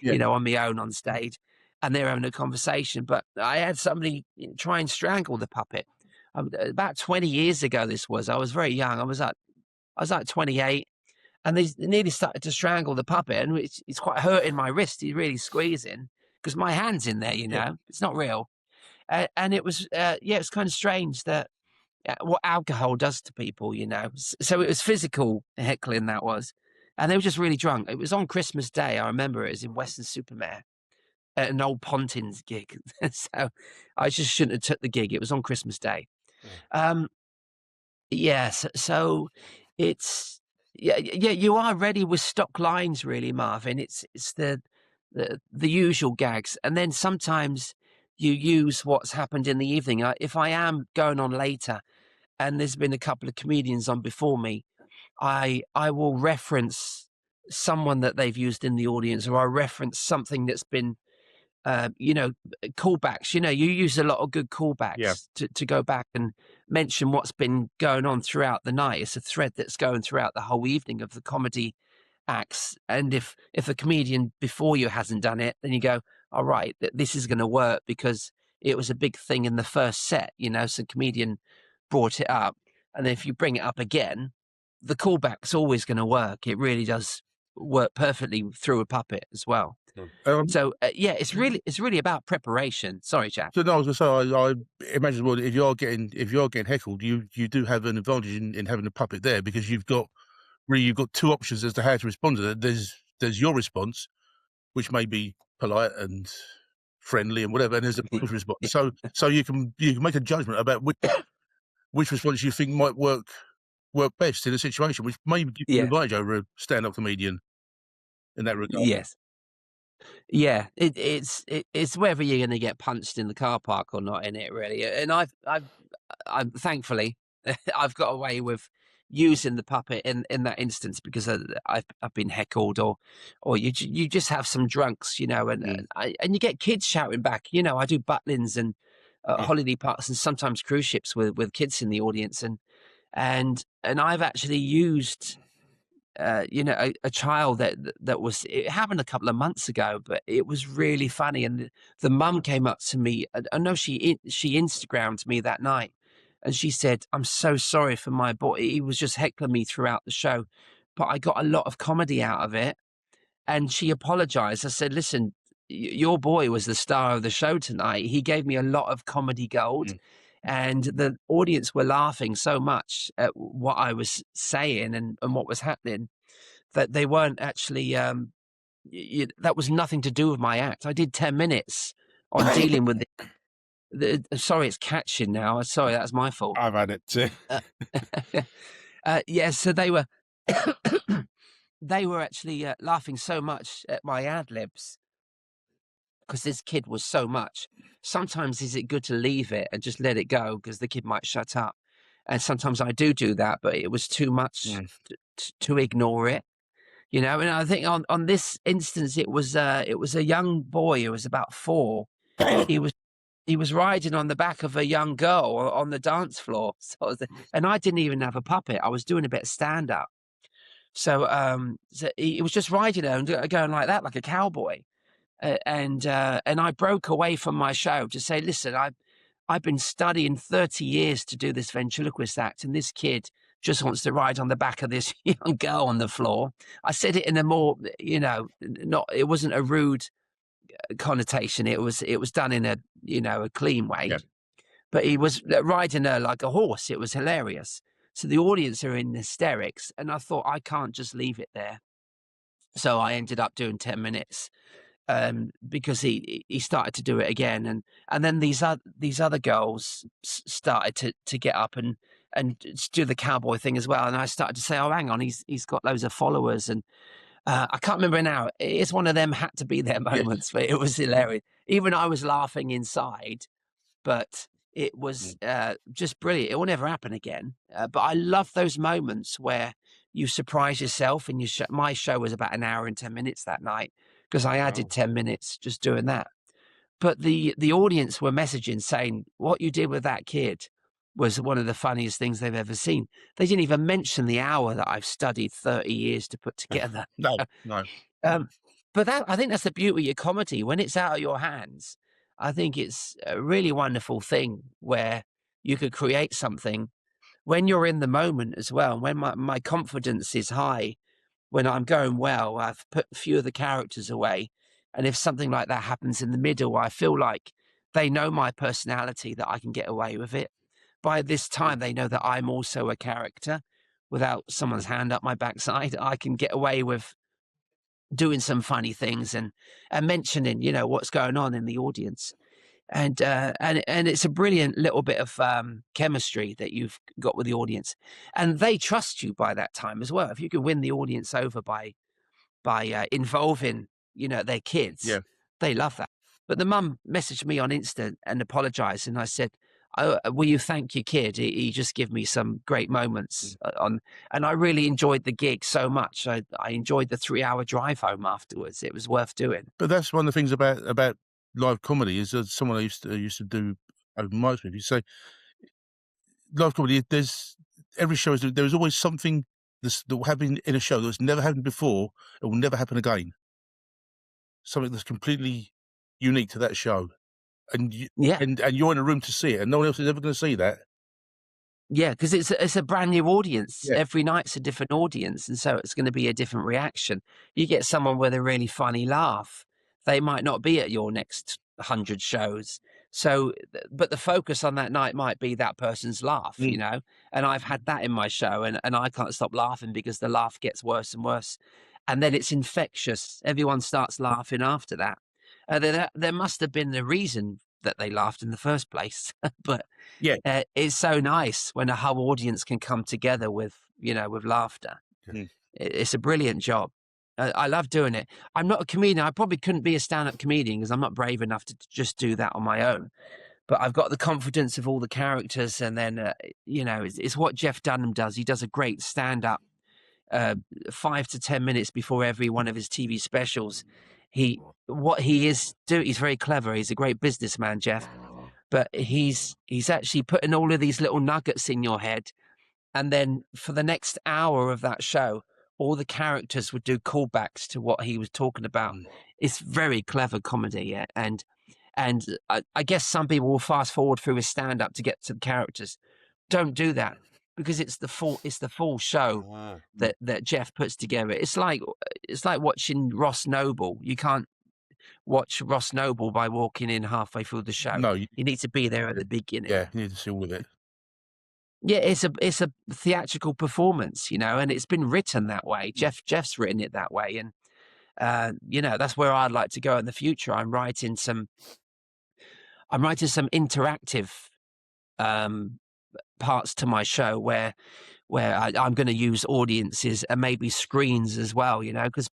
on my own on stage, and they're having a conversation. But I had somebody try and strangle the puppet about 20 years ago. This was, I was very young. I was like 28, and they nearly started to strangle the puppet, and it's quite hurting my wrist. He's really squeezing because my hand's in there. It's not real, and it was it's kind of strange that. What alcohol does to people, So it was physical heckling, that was. And they were just really drunk. It was on Christmas Day. I remember it was in Weston-super-Mare at an old Pontins gig. So I just shouldn't have took the gig. It was on Christmas Day. So it's, you are ready with stock lines, really, Marvin. It's the usual gags. And then sometimes you use what's happened in the evening. If I am going on later and there's been a couple of comedians on before me, I will reference someone that they've used in the audience, or I reference something that's been, callbacks. You use a lot of good callbacks to go back and mention what's been going on throughout the night. It's a thread that's going throughout the whole evening of the comedy acts. And if a comedian before you hasn't done it, then you go, all right, this is going to work because it was a big thing in the first set, some comedian brought it up. And then if you bring it up again, the callback's always going to work. It really does work perfectly through a puppet as well. It's really about preparation. Sorry, Jack. So no, I was going to say, I imagine, well, if you're getting heckled, you do have an advantage in having a puppet there, because you've got 2 options as to how to respond to that. There's your response, which may be polite and friendly and whatever, and there's a response. So you can make a judgment about which response you think might work best in a situation, which may give you an advantage over a stand-up comedian in that regard. Yes. Yeah, it's whether you're going to get punched in the car park or not, in it, really. And I'm thankfully I've got away with using the puppet in that instance, because I've been heckled, or you just have some drunks, and you get kids shouting back. I do Butlins and holiday parks and sometimes cruise ships with kids in the audience, and I've actually used a child that was, it happened a couple of months ago, but it was really funny. And the mum came up to me. I know she Instagrammed me that night, and she said, "I'm so sorry for my boy. He was just heckling me throughout the show, but I got a lot of comedy out of it." And she apologized. I said, "Listen, your boy was the star of the show tonight. He gave me a lot of comedy gold." And the audience were laughing so much at what I was saying and what was happening that they weren't actually, that was nothing to do with my act. I did 10 minutes on dealing with sorry, it's catching now. Sorry, that's my fault. I've had it too. So they were, they were actually laughing so much at my ad-libs, because this kid was so much. Sometimes is it good to leave it and just let it go, because the kid might shut up. And sometimes I do that, but it was too much to ignore it, And I think on this instance, it was a young boy who was about 4. He was riding on the back of a young girl on the dance floor. And I didn't even have a puppet. I was doing a bit of stand-up. So he was just riding her and going like that, like a cowboy. And I broke away from my show to say, listen, I've been studying 30 years to do this ventriloquist act, and this kid just wants to ride on the back of this young girl on the floor. I said it in a more, it wasn't a rude connotation. It was done in a a clean weight. Yeah. But he was riding her like a horse. It was hilarious. So the audience are in hysterics, and I thought, I can't just leave it there. So I ended up doing 10 minutes because he started to do it again, and then these other girls started to get up and do the cowboy thing as well. And I started to say, oh, hang on, he's got loads of followers, and I can't remember now. It's one of them had to be there moments, but it was hilarious. Even I was laughing inside, but it was just brilliant. It will never happen again. But I love those moments where you surprise yourself. And my show was about an hour and 10 minutes that night because I added 10 minutes just doing that. But the audience were messaging saying, what you did with that kid was one of the funniest things they've ever seen. They didn't even mention the hour that I've studied 30 years to put together. No. But I think that's the beauty of comedy. When it's out of your hands, I think it's a really wonderful thing where you could create something when you're in the moment as well. When my confidence is high, when I'm going well, I've put a few of the characters away. And if something like that happens in the middle, I feel like they know my personality, that I can get away with it. By this time, they know that I'm also a character. Without someone's hand up my backside, I can get away with doing some funny things and mentioning, what's going on in the audience. And it's a brilliant little bit of chemistry that you've got with the audience. And they trust you by that time as well. If you can win the audience over by involving, their kids, they love that. But the mum messaged me on Insta and apologized. And I said, will you thank your kid? He just gave me some great moments and I really enjoyed the gig so much. I enjoyed the 3-hour drive home afterwards. It was worth doing. But that's one of the things about live comedy is someone I used to do open mics with. You say live comedy, there's every show there is always something that will happen in a show that's never happened before. It will never happen again. Something that's completely unique to that show. And and you're in a room to see it, and no one else is ever going to see that. Yeah, because it's a brand new audience. Yeah. Every night's a different audience, and so it's going to be a different reaction. You get someone with a really funny laugh, they might not be at your next 100 shows. So, but the focus on that night might be that person's laugh, And I've had that in my show, and I can't stop laughing because the laugh gets worse and worse, and then it's infectious. Everyone starts laughing after that. There must have been a reason that they laughed in the first place, but it's so nice when a whole audience can come together with laughter. It's a brilliant job. I love doing it. I'm not a comedian. I probably couldn't be a stand-up comedian because I'm not brave enough to just do that on my own. But I've got the confidence of all the characters, and then it's what Jeff Dunham does. He does a great stand-up 5 to 10 minutes before every one of his TV specials. He's very clever. He's a great businessman, Jeff, but he's actually putting all of these little nuggets in your head. And then for the next hour of that show, all the characters would do callbacks to what he was talking about. It's very clever comedy. And I guess some people will fast forward through his stand up to get to the characters. Don't do that, because it's the full show that Jeff puts together. It's like watching Ross Noble. You can't watch Ross Noble by walking in halfway through the show. No, you need to be there at the beginning. Yeah, you need to see all of it. Yeah, it's a theatrical performance, and it's been written that way. Jeff's written it that way, and that's where I'd like to go in the future. I'm writing some interactive parts to my show where I'm going to use audiences and maybe screens as well, because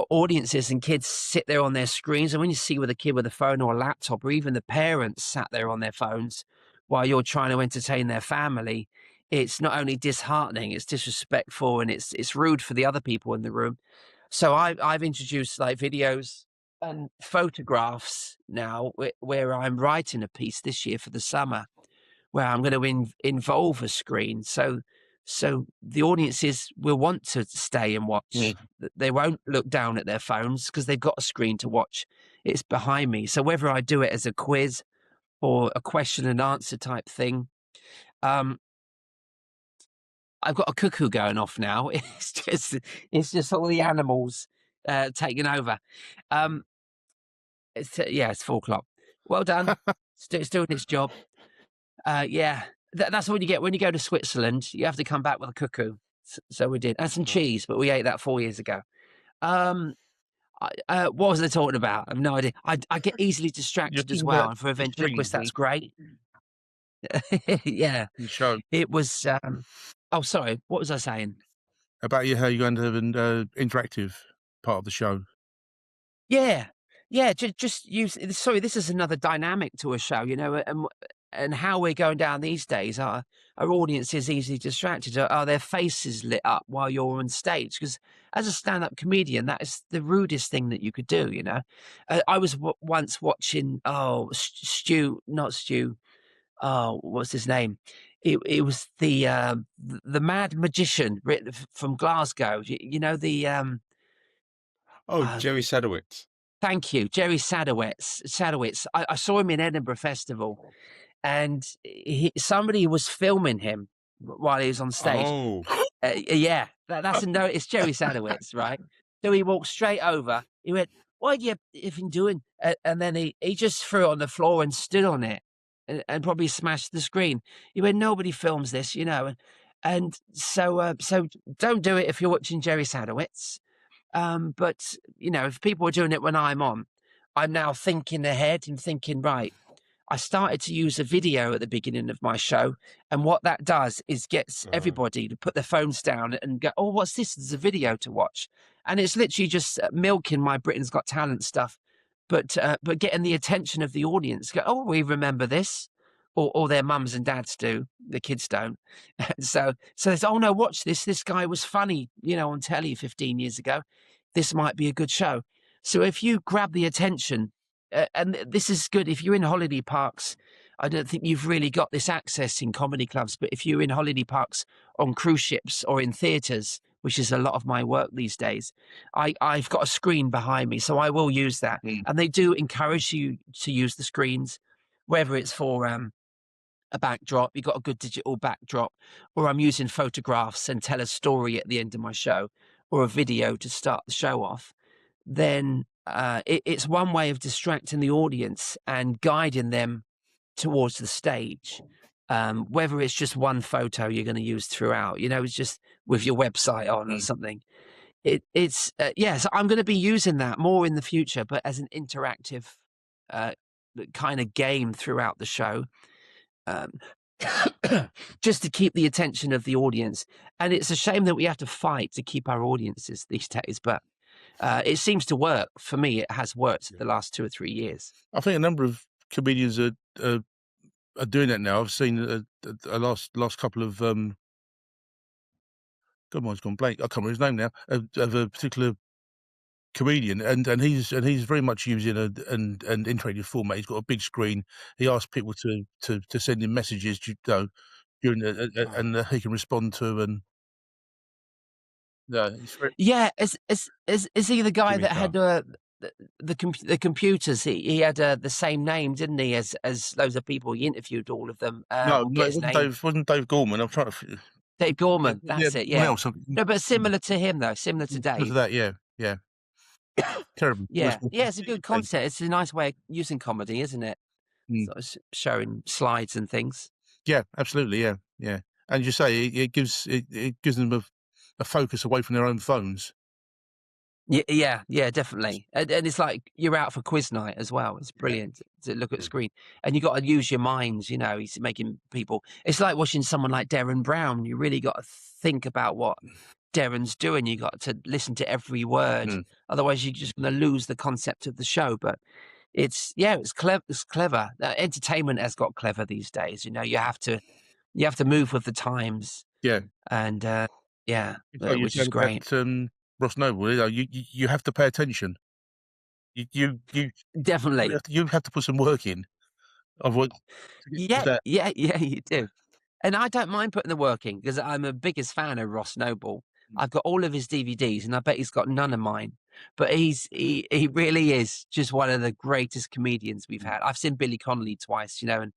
audiences and kids sit there on their screens, and when you see with a kid with a phone or a laptop, or even the parents sat there on their phones while you're trying to entertain their family, it's not only disheartening, it's disrespectful, and it's rude for the other people in the room. So I've introduced like videos and photographs now where I'm writing a piece this year for the summer where I'm going to involve a screen. So the audiences will want to stay and watch. They won't look down at their phones because they've got a screen to watch. It's behind me. So whether I do it as a quiz or a question and answer type thing, I've got a cuckoo going off now. It's just all the animals taking over. It's 4:00. Well done. It's doing its job. Yeah, that's what you get when you go to Switzerland. You have to come back with a cuckoo. So we did, and some cheese, but we ate that 4 years ago. What was I talking about? I have no idea. I get easily distracted as well, and for a ventriloquist, that's great. Yeah, show. It was. Oh, sorry. What was I saying? About how you're going to have an interactive part of the show. Yeah. Just use. Sorry, this is another dynamic to a show, and how we're going down these days. Our audience is easily distracted. Are their faces lit up while you're on stage? Because as a stand-up comedian, that is the rudest thing that you could do. I was once watching. Oh, Stu, not Stu. Oh, what's his name? It was the Mad Magician from Glasgow. The Jerry Sadowitz. Thank you, Jerry Sadowitz. I saw him in Edinburgh Festival, and somebody was filming him while he was on stage. Oh, yeah, that's a no. It's Jerry Sadowitz, right? So he walked straight over. He went, "What are you even doing?" And then he just threw it on the floor and stood on it, and probably smashed the screen. He went, "Nobody films this, and so don't do it if you're watching Jerry Sadowitz." But if people are doing it when I'm on, I'm now thinking ahead and thinking, right, I started to use a video at the beginning of my show. And what that does is gets everybody to put their phones down and go, oh, what's this? There's a video to watch. And it's literally just milking my Britain's Got Talent stuff, but getting the attention of the audience. Go, oh, we remember this. Or their mums and dads do. The kids don't. So they say, oh, no, watch this. This guy was funny, on telly 15 years ago. This might be a good show. So if you grab the attention, and this is good, if you're in holiday parks, I don't think you've really got this access in comedy clubs, but if you're in holiday parks, on cruise ships or in theatres, which is a lot of my work these days, I've got a screen behind me, so I will use that. And they do encourage you to use the screens, whether it's for a backdrop, you've got a good digital backdrop, or I'm using photographs and tell a story at the end of my show, or a video to start the show off, then it's one way of distracting the audience and guiding them towards the stage. Whether it's just one photo you're going to use throughout, it's just with your website on or something. So I'm going to be using that more in the future, but as an interactive kind of game throughout the show. Just to keep the attention of the audience. And it's a shame that we have to fight to keep our audiences these days, but it seems to work. For me, it has worked the last 2 or 3 years. I think a number of comedians are doing that now. I've seen a last couple of God, mine's gone blank. I can't remember his name now. Of a particular comedian, and he's very much using an interactive format. He's got a big screen. He asks people to send him messages, during and he can respond to. And is he the guy that had the computers? He had the same name, didn't he, as loads of people? He interviewed all of them. No, it wasn't Dave Gorman. I'm trying to. Dave Gorman, that's it. Yeah. No, but similar to him though. Similar to Dave. Because of that, yeah. Terrible. Yeah, it's a good concept. It's a nice way of using comedy, isn't it? Sort of showing slides and things. Yeah, absolutely. Yeah. And you say it gives them a focus away from their own phones. Yeah, definitely. And it's like you're out for quiz night as well. It's brilliant to look at the screen, and you got to use your minds. He's making people. It's like watching someone like Darren Brown. You really got to think about what Darren's doing. You got to listen to every word, otherwise you're just going to lose the concept of the show. But it's clever. It's clever. Entertainment has got clever these days. You have to move with the times. Yeah, and which is great. About, Ross Noble, you have to pay attention. You definitely you have to put some work in. Yeah, you do. And I don't mind putting the work in because I'm a biggest fan of Ross Noble. I've got all of his DVDs, and I bet he's got none of mine. But he really is just one of the greatest comedians we've had. I've seen Billy Connolly twice, and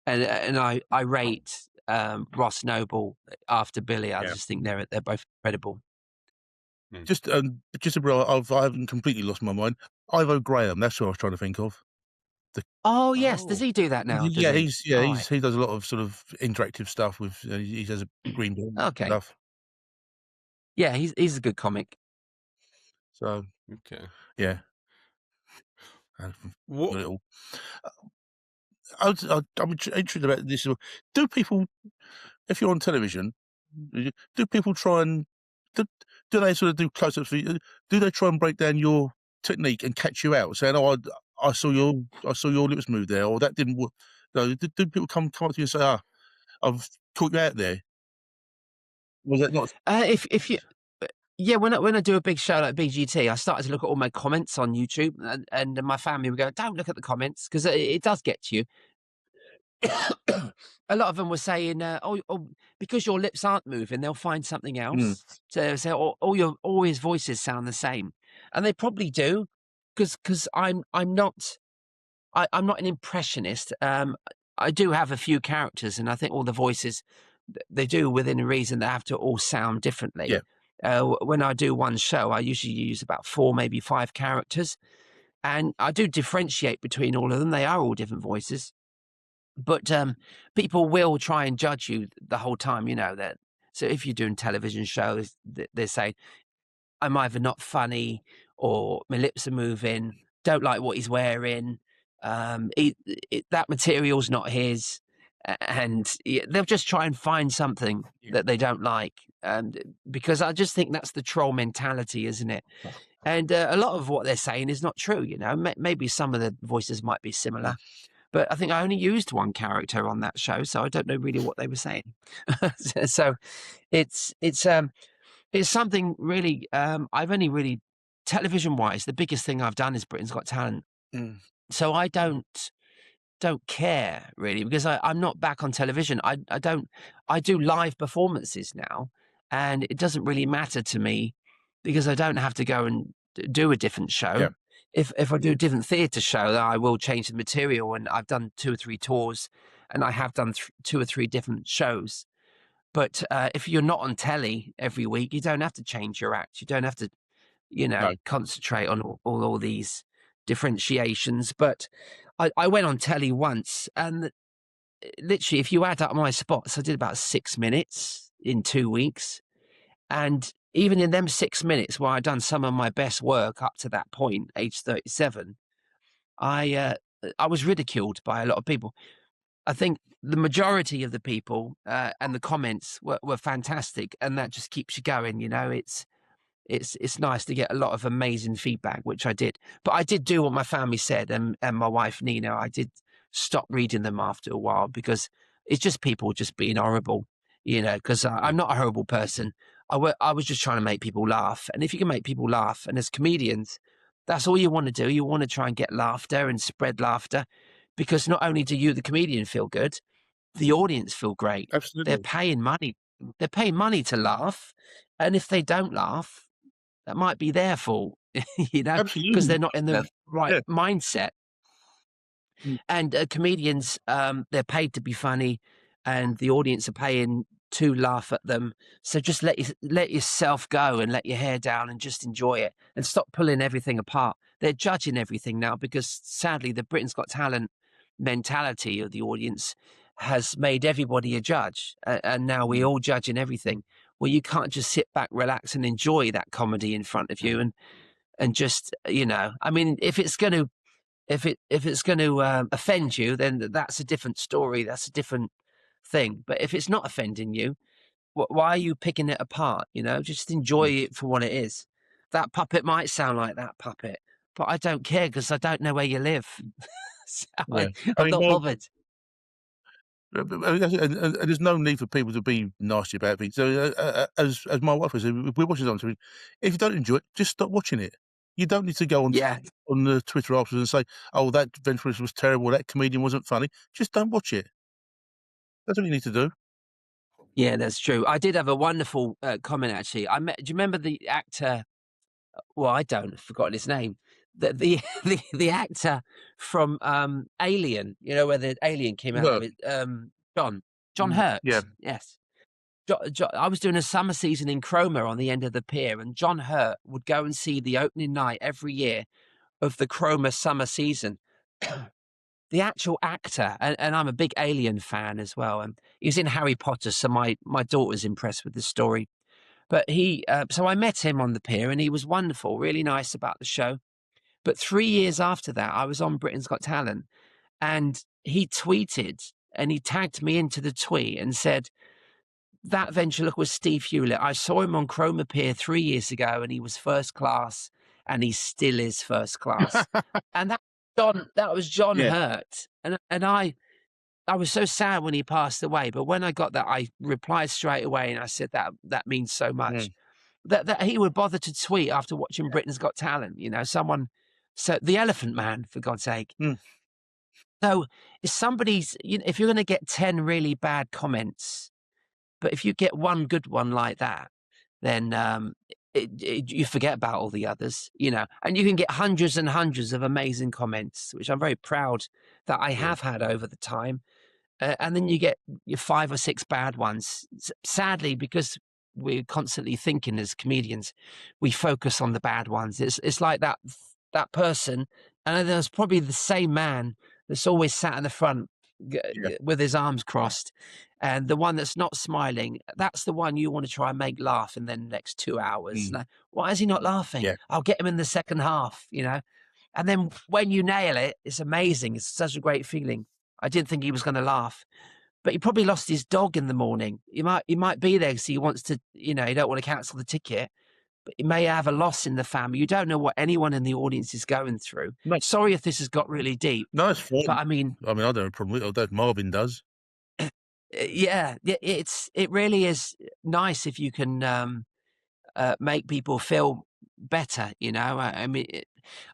I rate Ross Noble after Billy. I just think they're both incredible. Just I haven't completely lost my mind. Ivo Graham, that's what I was trying to think of. Oh yes, does he do that now? Does Yeah, he? he does a lot of sort of interactive stuff with. He does a green ball Okay. stuff. Yeah, he's a good comic. So Okay. yeah. What? Little. I'm interested about this. Do people, if you're on television, do people try and do they sort of do close-ups? Do they try and break down your technique and catch you out, saying, "Oh, I saw your lips move there," or that didn't work? No, do people come up to you and say, I've caught you out there"? Was that not? If you Yeah, when I do a big show like BGT, I started to look at all my comments on YouTube, and my family would go, "Don't look at the comments," because it does get to you. A lot of them were saying, oh, because your lips aren't moving, they'll find something else. So say, all his voices sound the same, and they probably do, because I'm not an impressionist. I do have a few characters, and I think all the voices they do within a reason. They have to all sound differently. Yeah. When I do one show, I usually use about 4, maybe 5 characters, and I do differentiate between all of them. They are all different voices. But people will try and judge you the whole time, that. So if you're doing television shows, they say, I'm either not funny or my lips are moving, don't like what he's wearing, that material's not his, and they'll just try and find something that they don't like, because I just think that's the troll mentality, isn't it? And a lot of what they're saying is not true, maybe some of the voices might be similar. But I think I only used one character on that show, so I don't know really what they were saying. So it's something really. I've only really, television-wise, the biggest thing I've done is Britain's Got Talent. So I don't care really, because I'm not back on television. I do live performances now, and it doesn't really matter to me because I don't have to go and do a different show. Yeah. If I do a different theatre show, then I will change the material, and I've done 2 or 3 tours, and I have done 2 or 3 different shows. But if you're not on telly every week, you don't have to change your act. You don't have to, No. concentrate on all these differentiations. But I went on telly once, and literally, if you add up my spots, I did about 6 minutes in 2 weeks. And even in them 6 minutes where I'd done some of my best work up to that point, age 37, I was ridiculed by a lot of people. I think the majority of the people and the comments were fantastic, and that just keeps you going. It's nice to get a lot of amazing feedback, which I did. But I did do what my family said, and my wife Nina, I did stop reading them after a while, because it's just people just being horrible. Because I'm not a horrible person. I was just trying to make people laugh, and if you can make people laugh, and as comedians, that's all you want to do. You want to try and get laughter and spread laughter, because not only do you, the comedian, feel good, the audience feel great. Absolutely. They're paying money. They're paying money to laugh, and if they don't laugh, that might be their fault, because they're not in the right mindset. And comedians, they're paid to be funny, and the audience are paying to laugh at them. So just let yourself go and let your hair down and just enjoy it, and stop pulling everything apart. They're judging everything now, because sadly the Britain's Got Talent mentality of the audience has made everybody a judge, and now we're all judging everything. Well, you can't just sit back, relax, and enjoy that comedy in front of you, and just I mean, if it's going to offend you, then that's a different story. That's a different thing. But if it's not offending you, why are you picking it apart? Just enjoy it for what it is. That puppet might sound like that puppet, but I don't care, because I don't know where you live. So I'm not bothered. And there's no need for people to be nasty about things. So, as my wife was, we're watching something. If you don't enjoy it, just stop watching it. You don't need to go on the Twitter afterwards and say, "Oh, that ventriloquist was terrible. That comedian wasn't funny." Just don't watch it. That's what you need to do. Yeah, that's true. I did have a wonderful comment, actually. Do you remember the actor? Well, I don't. I've forgotten his name. The actor from Alien. Where the alien came out of it. John Hurt. Yeah. Yes. I was doing a summer season in Cromer on the end of the pier, and John Hurt would go and see the opening night every year of the Cromer summer season. the actual actor, and I'm a big Alien fan as well, and he was in Harry Potter, so my daughter's impressed with the story. But so I met him on the pier, and he was wonderful, really nice about the show. But 3 years after that, I was on Britain's Got Talent, and he tweeted, and he tagged me into the tweet and said, that ventriloquist Steve Hewlett, I saw him on Chroma Pier 3 years ago, and he was first class, and he still is first class. And that was John Hurt. And I was so sad when he passed away, but when I got that, I replied straight away, and I said that means so much. That he would bother to tweet after watching Britain's Got Talent, so the Elephant Man, for God's sake. So if you're going to get 10 really bad comments, but if you get one good one like that, then you forget about all the others, and you can get hundreds and hundreds of amazing comments, which I'm very proud that I have had over the time. And then you get your 5 or 6 bad ones. Sadly, because we're constantly thinking as comedians, we focus on the bad ones. It's like that person, and there's probably the same man that's always sat in the front with his arms crossed, and the one that's not smiling, that's the one you want to try and make laugh in the next 2 hours. Like, why is he not laughing? I'll get him in the second half, and then when you nail it, it's amazing. It's such a great feeling. I didn't think he was going to laugh, but he probably lost his dog in the morning. He might be there because he wants to, you don't want to cancel the ticket, but he may have a loss in the family. You don't know what anyone in the audience is going through. No. Sorry if this has got really deep. No, it's fine. But I mean, I don't have a problem with it. Although Marvin does. Yeah, it really is nice if you can make people feel better. I mean,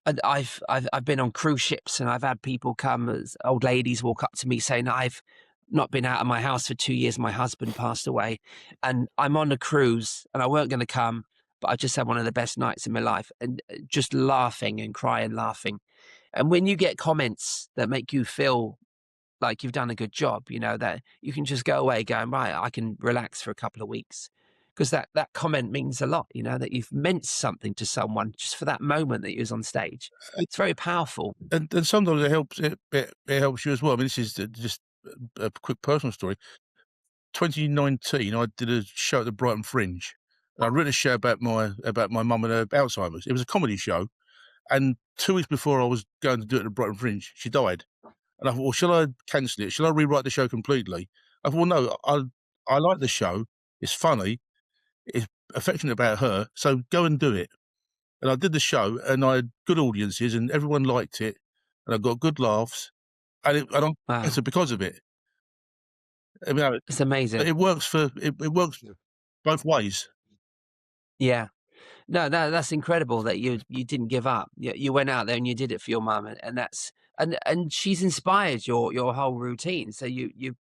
and I've been on cruise ships, and I've had people come, as old ladies walk up to me saying, I've not been out of my house for 2 years. My husband passed away, and I'm on a cruise, and I weren't going to come, but I just had one of the best nights in my life, and just laughing and crying, laughing. And when you get comments that make you feel like you've done a good job, that you can just go away going, right, I can relax for a couple of weeks. Because that comment means a lot, that you've meant something to someone just for that moment that you was on stage. It's very powerful. And sometimes it helps. It helps you as well. I mean, this is just a quick personal story. 2019, I did a show at the Brighton Fringe. I wrote a show about my mum and her Alzheimer's. It was a comedy show, and 2 weeks before I was going to do it at the Brighton Fringe, she died. And I thought, well, shall I cancel it? Shall I rewrite the show completely? I thought, well, no, I like the show. It's funny. It's affectionate about her, so go and do it. And I did the show, and I had good audiences, and everyone liked it, and I got good laughs, and I'm better because of it. I mean, it's amazing. It works it works both ways. Yeah. No, that's incredible that you didn't give up. You went out there and you did it for your mum, and she's inspired your whole routine. So you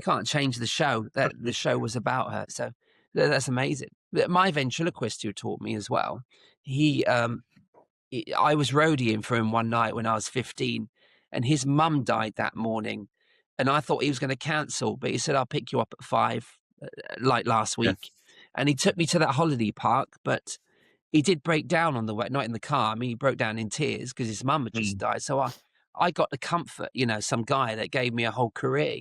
can't change the show. That the show was about her. So that's amazing. My ventriloquist who taught me as well, I was roadieing for him one night when I was 15, and his mum died that morning, and I thought he was going to cancel, but he said, I'll pick you up at 5, like last week. Yes. And he took me to that holiday park, but he did break down on the way, not in the car. I mean, he broke down in tears because his mum had just died. So I got the comfort, some guy that gave me a whole career,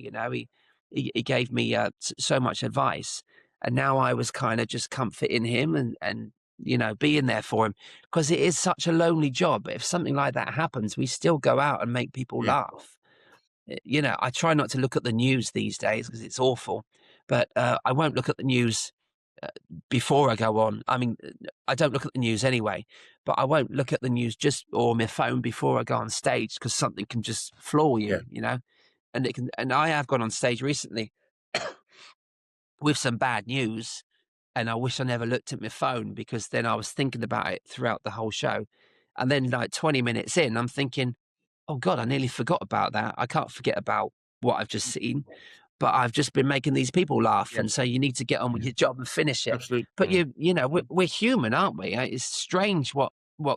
he gave me so much advice. And now I was kind of just comforting him and being there for him, because it is such a lonely job. But if something like that happens, we still go out and make people laugh. I try not to look at the news these days because it's awful, but I won't look at the news before I go on. I mean, I don't look at the news anyway, but I won't look at the news or my phone before I go on stage, because something can just floor you, and it can. And I have gone on stage recently with some bad news, and I wish I never looked at my phone, because then I was thinking about it throughout the whole show. And then like 20 minutes in, I'm thinking, oh God, I nearly forgot about that. I can't forget about what I've just seen, but I've just been making these people laugh. And so you need to get on with your job and finish it. Absolutely. But we're human, aren't we? It's strange what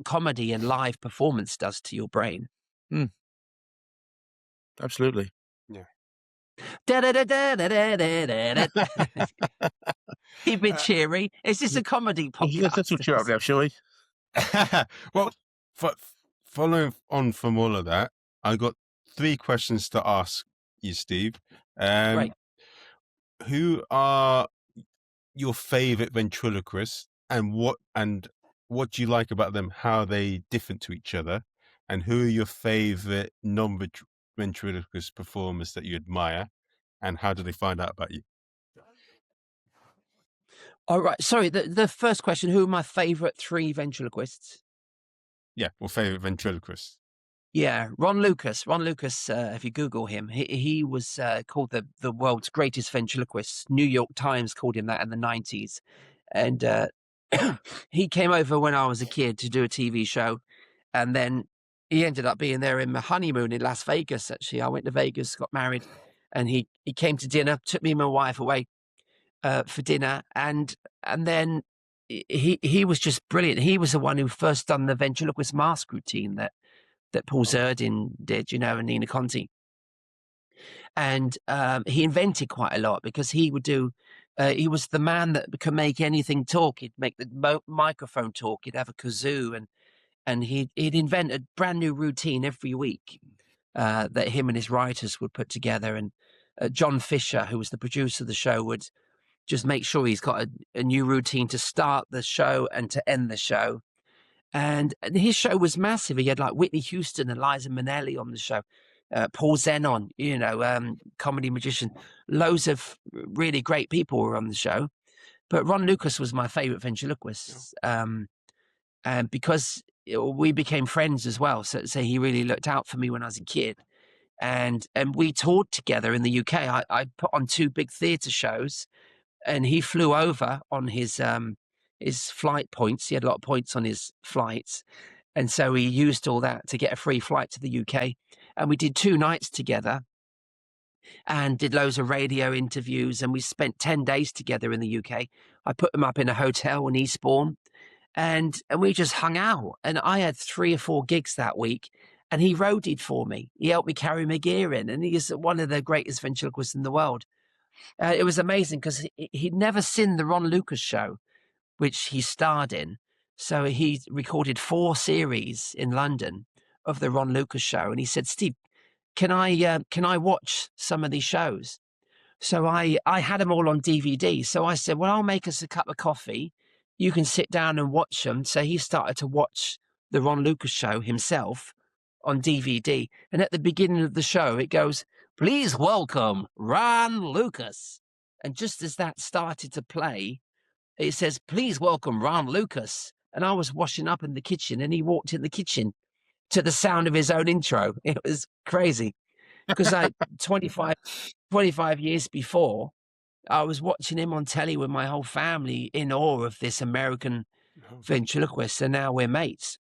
comedy and live performance does to your brain. Absolutely. Yeah. Keep it cheery. It's just a comedy podcast. Let's all cheer up now, shall we? Well, following on from all of that, I got 3 questions to ask you, Steve. Great. Who are your favorite ventriloquists, and what do you like about them? How are they different to each other? And who are your favorite non-ventriloquist performers that you admire? And how do they find out about you? All right. Sorry, the first question, who are my favorite 3 ventriloquists? Yeah, or favorite ventriloquist. Yeah, Ron Lucas. Ron Lucas, if you Google him, he was called the world's greatest ventriloquist. New York Times called him that in the 90s. And he came over when I was a kid to do a TV show. And then he ended up being there in my honeymoon in Las Vegas, actually. I went to Vegas, got married, and he came to dinner, took me and my wife away for dinner. And then he was just brilliant. He was the one who first done the ventriloquist mask routine that Paul Zerdin did, and Nina Conti. And he invented quite a lot because he would do, he was the man that could make anything talk. He'd make the microphone talk. He'd have a kazoo and he'd invent a brand new routine every week that him and his writers would put together. And John Fisher, who was the producer of the show, would just make sure he's got a new routine to start the show and to end the show. And his show was massive. He had like Whitney Houston and Liza Minnelli on the show, Paul Zenon, comedy magician. Loads of really great people were on the show. But Ron Lucas was my favorite ventriloquist. And because we became friends as well. So he really looked out for me when I was a kid. And we toured together in the UK. I put on 2 big theatre shows, and he flew over on his flight points. He had a lot of points on his flights. And so he used all that to get a free flight to the UK. And we did 2 nights together and did loads of radio interviews. And we spent 10 days together in the UK. I put him up in a hotel in Eastbourne and we just hung out. And I had 3 or 4 gigs that week. And he roadied for me. He helped me carry my gear in. And he's one of the greatest ventriloquists in the world. It was amazing because he'd never seen the Ron Lucas show, which he starred in. So he recorded 4 series in London of the Ron Lucas show. And he said, Steve, can I watch some of these shows? So I had them all on DVD. So I said, well, I'll make us a cup of coffee. You can sit down and watch them. So he started to watch the Ron Lucas show himself on DVD. And at the beginning of the show, it goes, please welcome Ron Lucas. And just as that started to play, it says, please welcome Ron Lucas. And I was washing up in the kitchen and he walked in the kitchen to the sound of his own intro. It was crazy because 25 years before, I was watching him on telly with my whole family in awe of this American ventriloquist. And now we're mates.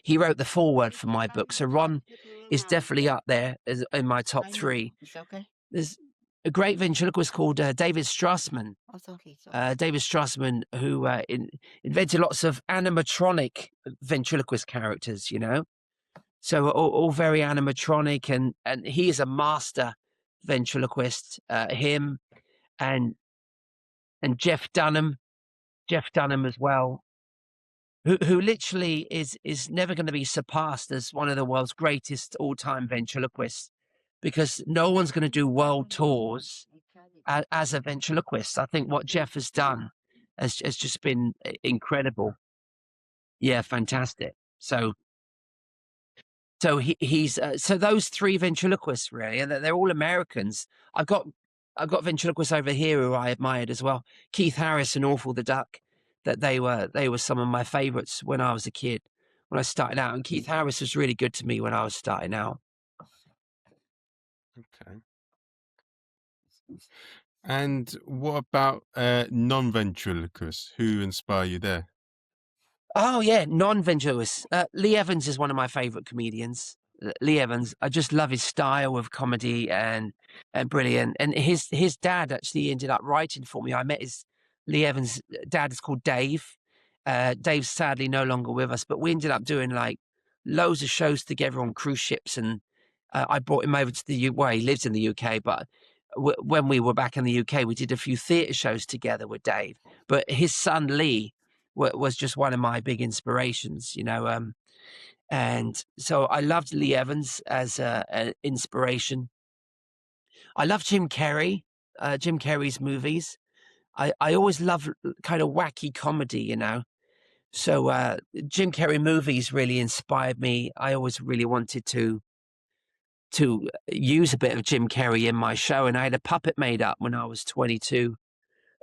He wrote the foreword for my book. So Ron is definitely up there in my top 3. There's a great ventriloquist called David Strassman. David Strassman, who invented lots of animatronic ventriloquist characters, So all very animatronic, and he is a master ventriloquist. Him and Jeff Dunham as well, who literally is never going to be surpassed as one of the world's greatest all-time ventriloquists, because no one's going to do world tours as a ventriloquist. I think what Jeff has done has just been incredible. Yeah, fantastic. So he's so those 3 ventriloquists really, and they're all Americans. I've got ventriloquists over here who I admired as well. Keith Harris and Awful the Duck. That they were some of my favorites when I was a kid, when I started out. And Keith Harris was really good to me when I was starting out. Okay. And what about non-ventriloquists? Who inspire you there? Oh, yeah, non-ventriloquists. Lee Evans is one of my favorite comedians. Lee Evans, I just love his style of comedy and brilliant. And his dad actually ended up writing for me. I met Lee Evans' dad is called Dave. Dave's sadly no longer with us, but we ended up doing like loads of shows together on cruise ships. And I brought him over to the UK. Well, he lives in the UK, but when we were back in the UK, we did a few theatre shows together with Dave. But his son, Lee, was just one of my big inspirations, And so I loved Lee Evans as an inspiration. I love Jim Carrey, Jim Carrey's movies. I always love kind of wacky comedy, you know. So Jim Carrey movies really inspired me. I always really wanted to use a bit of Jim Carrey in my show, and I had a puppet made up when I was 22.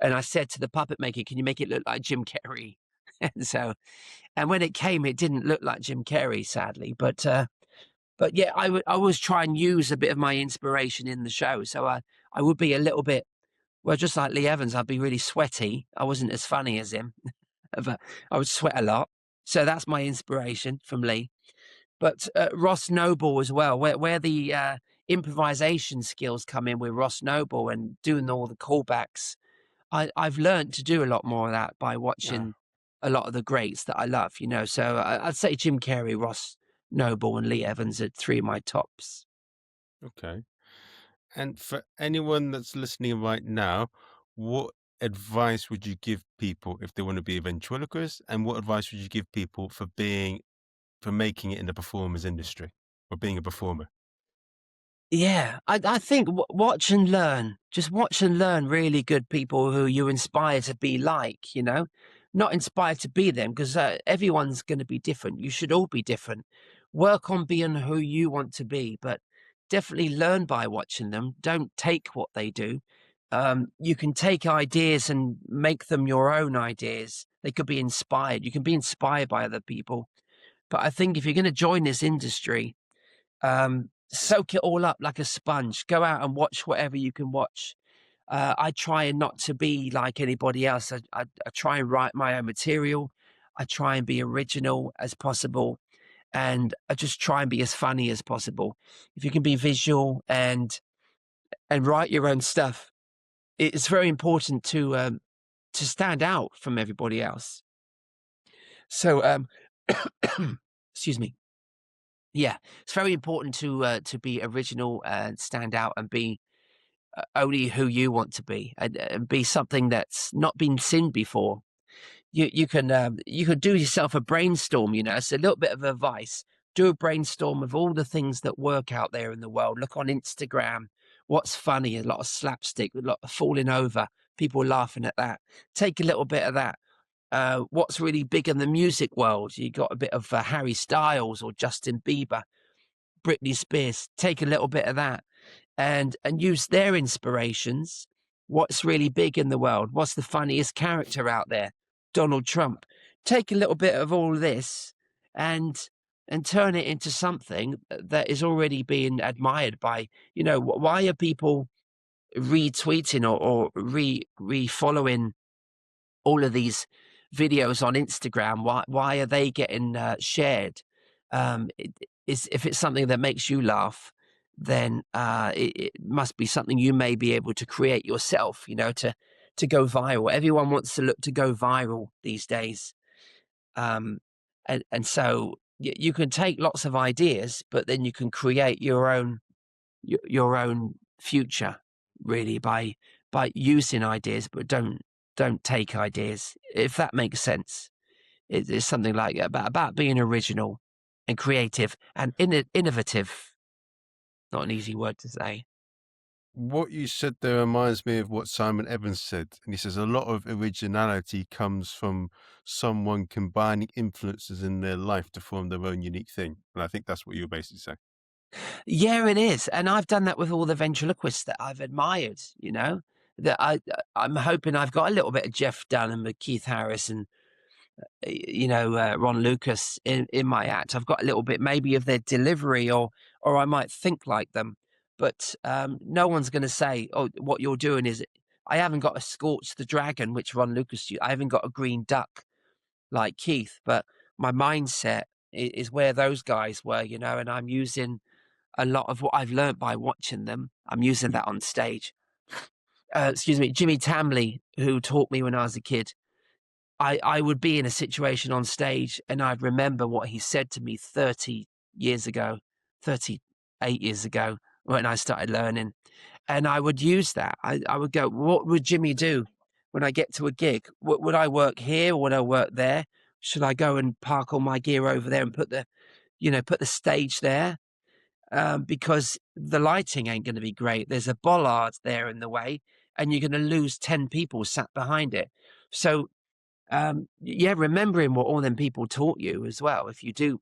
And I said to the puppet maker, "Can you make it look like Jim Carrey?" And when it came, it didn't look like Jim Carrey, sadly. But yeah, I always try and use a bit of my inspiration in the show. So I would be a little bit, well, just like Lee Evans, I'd be really sweaty. I wasn't as funny as him, but I would sweat a lot. So that's my inspiration from Lee. But Ross Noble as well, where the improvisation skills come in with Ross Noble and doing all the callbacks. I've learned to do a lot more of that by watching a lot of the greats that I love, you know. So I'd say Jim Carrey, Ross Noble, and Lee Evans are three of my tops. Okay. And for anyone that's listening right now, what advice would you give people if they want to be a ventriloquist? And what advice would you give people for making it in the performers industry or being a performer? Yeah, I think watch and learn. Just watch and learn really good people who you inspire to be like, you know, not inspired to be them, because everyone's going to be different. You should all be different. Work on being who you want to be, but definitely learn by watching them. Don't take what they do. You can take ideas and make them your own ideas. They could be inspired. You can be inspired by other people. But I think if you're going to join this industry, soak it all up like a sponge. Go out and watch whatever you can watch. I try not to be like anybody else. I try and write my own material. I try and be original as possible. And I just try and be as funny as possible. If you can be visual and write your own stuff, it's very important to stand out from everybody else. So, excuse me. Yeah, it's very important to be original and stand out and be only who you want to be, and be something that's not been seen before. You can do yourself a brainstorm. You know, it's a little bit of advice. Do a brainstorm of all the things that work out there in the world. Look on Instagram. What's funny? A lot of slapstick, a lot of falling over, people laughing at that. Take a little bit of that. What's really big in the music world? You got a bit of Harry Styles or Justin Bieber, Britney Spears. Take a little bit of that and use their inspirations. What's really big in the world? What's the funniest character out there? Donald Trump. Take a little bit of all this and turn it into something that is already being admired by, you know, why are people retweeting or re-following all of these videos on Instagram? Why are they getting shared? If it's something that makes you laugh, then it must be something you may be able to create yourself, you know, to go viral. Everyone wants to go viral these days. And so you can take lots of ideas, but then you can create your own future, really, by using ideas, but don't take ideas, if that makes sense. It's something like about being original and creative and innovative. Not an easy word to say. What you said there reminds me of what Simon Evans said. And he says a lot of originality comes from someone combining influences in their life to form their own unique thing. And I think that's what you're basically saying. Yeah, it is. And I've done that with all the ventriloquists that I've admired, you know, that I'm hoping I've got a little bit of Jeff Dunham and Keith Harris and, you know, Ron Lucas in my act. I've got a little bit maybe of their delivery or I might think like them. But no one's going to say, oh, what you're doing is, I haven't got a Scorch the Dragon, which Ron Lucas used. I haven't got a green duck like Keith, but my mindset is where those guys were, you know, and I'm using a lot of what I've learned by watching them. I'm using that on stage. Excuse me, Jimmy Tamley, who taught me when I was a kid. I would be in a situation on stage and I'd remember what he said to me 38 years ago, when I started learning. And I would use that. I would go, what would Jimmy do when I get to a gig? Would I work here or would I work there? Should I go and park all my gear over there and put the put the stage there, because the lighting ain't going to be great. There's a bollard there in the way, and you're going to lose 10 people sat behind it. So, remembering what all them people taught you as well. If you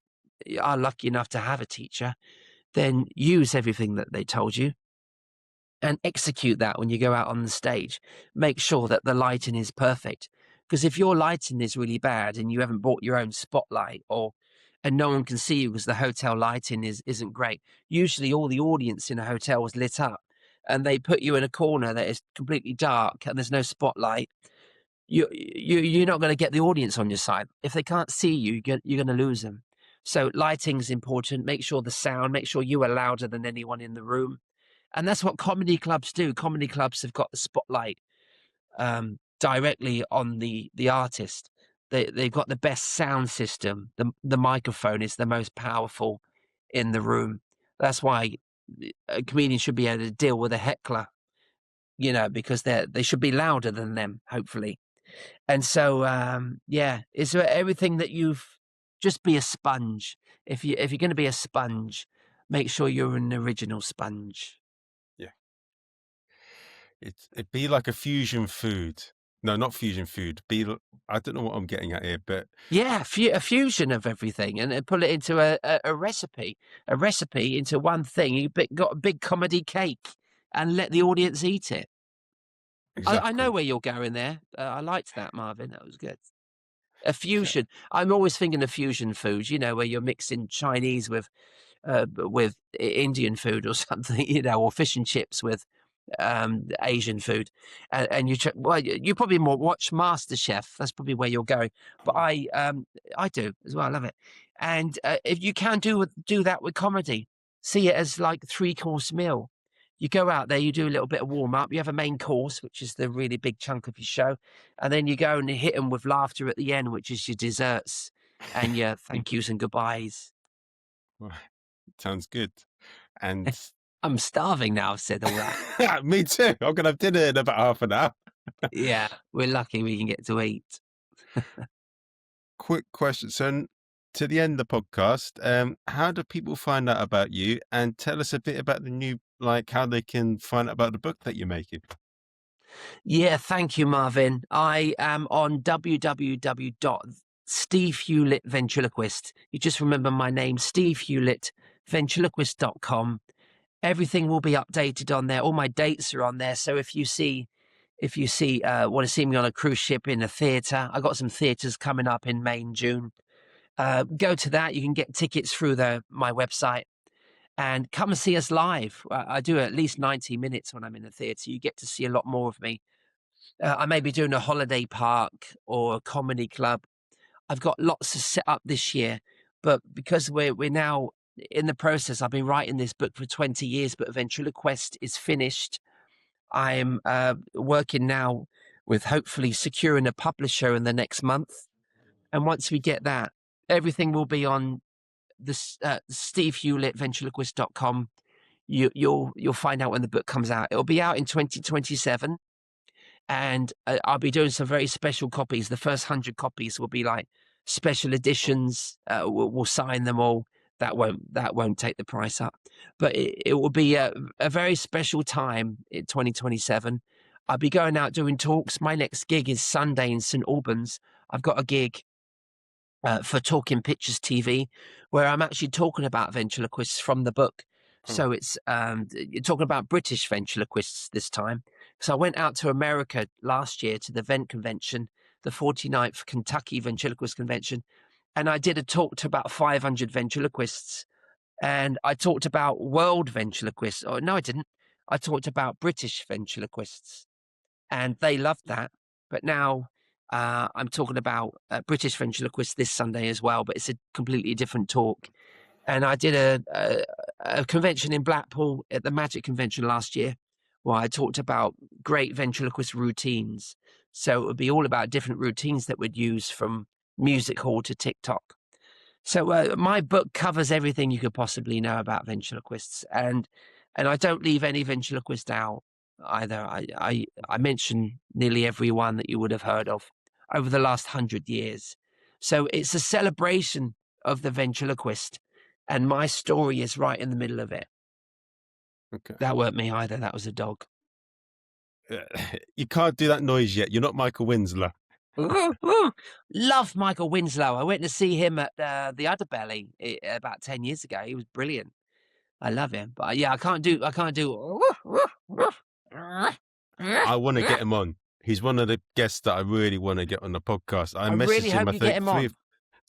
are lucky enough to have a teacher, then use everything that they told you and execute that when you go out on the stage. Make sure that the lighting is perfect. Because if your lighting is really bad and you haven't bought your own spotlight, and no one can see you because the hotel lighting isn't great, usually all the audience in a hotel is lit up, and they put you in a corner that is completely dark and there's no spotlight. You're not going to get the audience on your side. If they can't see you, you're going to lose them. So lighting's important. Make sure the sound, make sure you are louder than anyone in the room. And that's what comedy clubs do. Comedy clubs have got the spotlight directly on the artist. They've got the best sound system. The microphone is the most powerful in the room. That's why a comedian should be able to deal with a heckler, because they should be louder than them, hopefully. And so, it's everything that just be a sponge. If you're going to be a sponge, make sure you're an original sponge. Yeah. It'd be like a fusion food. No, not fusion food. I don't know what I'm getting at here, but yeah, a fusion of everything, and put it into a recipe into one thing. You got a big comedy cake, and let the audience eat it. Exactly. I know where you're going there. I liked that, Marvin. That was good. A fusion. Yeah. I'm always thinking of fusion foods. Where you're mixing Chinese with Indian food or something. Or fish and chips with Asian food, and you probably more watch MasterChef. That's probably where you're going. But I do as well. I love it. And if you can do that with comedy, see it as like a 3-course meal. You go out there, you do a little bit of warm up. You have a main course, which is the really big chunk of your show, and then you go and hit them with laughter at the end, which is your desserts and your thank yous and goodbyes. Well, sounds good. And I'm starving now. I've said all that. Me too. I'm going to have dinner in about half an hour. Yeah, we're lucky we can get to eat. Quick question. So to the end of the podcast, how do people find out about you? And tell us a bit about the new, how they can find out about the book that you're making. Yeah, thank you, Marvin. I am on www.Steve Hewlett Ventriloquist. You just remember my name, Steve Hewlett, ventriloquist.com. Everything will be updated on there. All my dates are on there. So if you want to see me on a cruise ship, in a theatre, I got some theatres coming up in May and June. Go to that. You can get tickets through my website, and come and see us live. I do at least 90 minutes when I'm in a theatre. You get to see a lot more of me. I may be doing a holiday park or a comedy club. I've got lots to set up this year, but because we're now in the process, I've been writing this book for 20 years, but Ventriloquist is finished. I'm working now with hopefully securing a publisher in the next month. And once we get that, everything will be on the Steve Hewlett ventriloquist.com. You'll find out when the book comes out. It'll be out in 2027. And I'll be doing some very special copies. The first 100 copies will be like special editions. We'll sign them all. That won't take the price up, but it will be a very special time in 2027. I'll be going out doing talks. My next gig is Sunday in St. Albans. I've got a gig for Talking Pictures TV, where I'm actually talking about ventriloquists from the book. So it's you're talking about British ventriloquists this time. So I went out to America last year to the Vent Convention, the 49th Kentucky Ventriloquist Convention, and I did a talk to about 500 ventriloquists, and I talked about world ventriloquists. Oh, no, I didn't. I talked about British ventriloquists, and they loved that. But now I'm talking about British ventriloquists this Sunday as well, but it's a completely different talk. And I did a convention in Blackpool at the Magic Convention last year, where I talked about great ventriloquist routines. So it would be all about different routines that we'd use, from music hall to TikTok. So my book covers everything you could possibly know about ventriloquists, and I don't leave any ventriloquist out either. I mention nearly every one that you would have heard of over the last 100 years. So it's a celebration of the ventriloquist. and my story is right in the middle of it. Okay. That weren't me either. That was a dog. You can't do that noise yet. You're not Michael Winslow. Love Michael Winslow. I went to see him at the Udderbelly about 10 years ago. He was brilliant. I love him, but yeah, I can't do. I want to get him on. He's one of the guests that I really want to get on the podcast. I messaged really him, hope you get him on.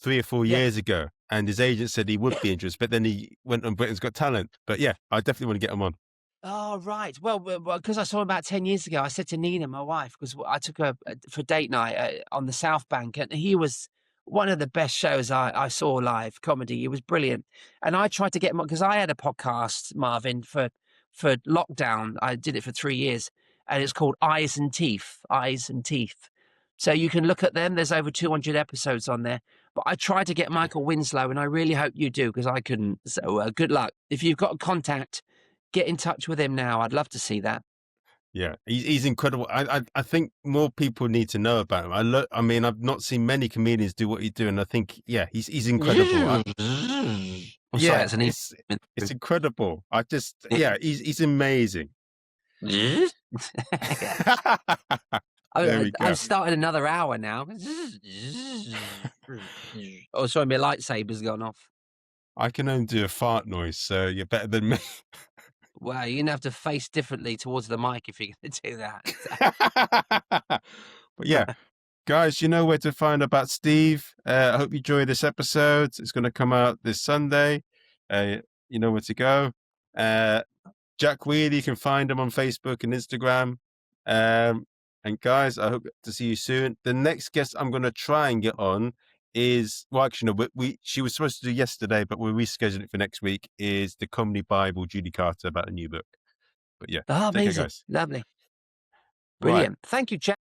3 or 4 years ago, and his agent said he would be interested, but then he went on Britain's Got Talent. But yeah, I definitely want to get him on. Oh, right. Well, because I saw him about 10 years ago, I said to Nina, my wife, because I took her for date night on the South Bank, and he was one of the best shows I saw live comedy. He was brilliant. And I tried to get him on, because I had a podcast, Marvin, for lockdown. I did it for 3 years, and it's called Eyes and Teeth. So you can look at them. There's over 200 episodes on there. But I tried to get Michael Winslow, and I really hope you do, because I couldn't. So good luck. If you've got a contact, get in touch with him now. I'd love to see that. Yeah, he's incredible. I think more people need to know about him. I mean, I've not seen many comedians do what you do, and I think, yeah, he's incredible. Sorry, it's incredible. He's amazing. I've started another hour now. Oh, sorry, my lightsaber's gone off. I can only do a fart noise, so you're better than me. Wow, you're going to have to face differently towards the mic if you're going to do that. But yeah, guys, you know where to find about Steve. I hope you enjoy this episode. It's going to come out this Sunday. You know where to go. Jack Wheeler, you can find him on Facebook and Instagram. And guys, I hope to see you soon. The next guest I'm going to try and get on is, well, actually, no, she was supposed to do yesterday, but we're rescheduling it for next week, is the Comedy Bible, Judy Carter, about a new book. But yeah. Oh, amazing. Care, guys. Lovely. Brilliant. Right. Thank you, Jack.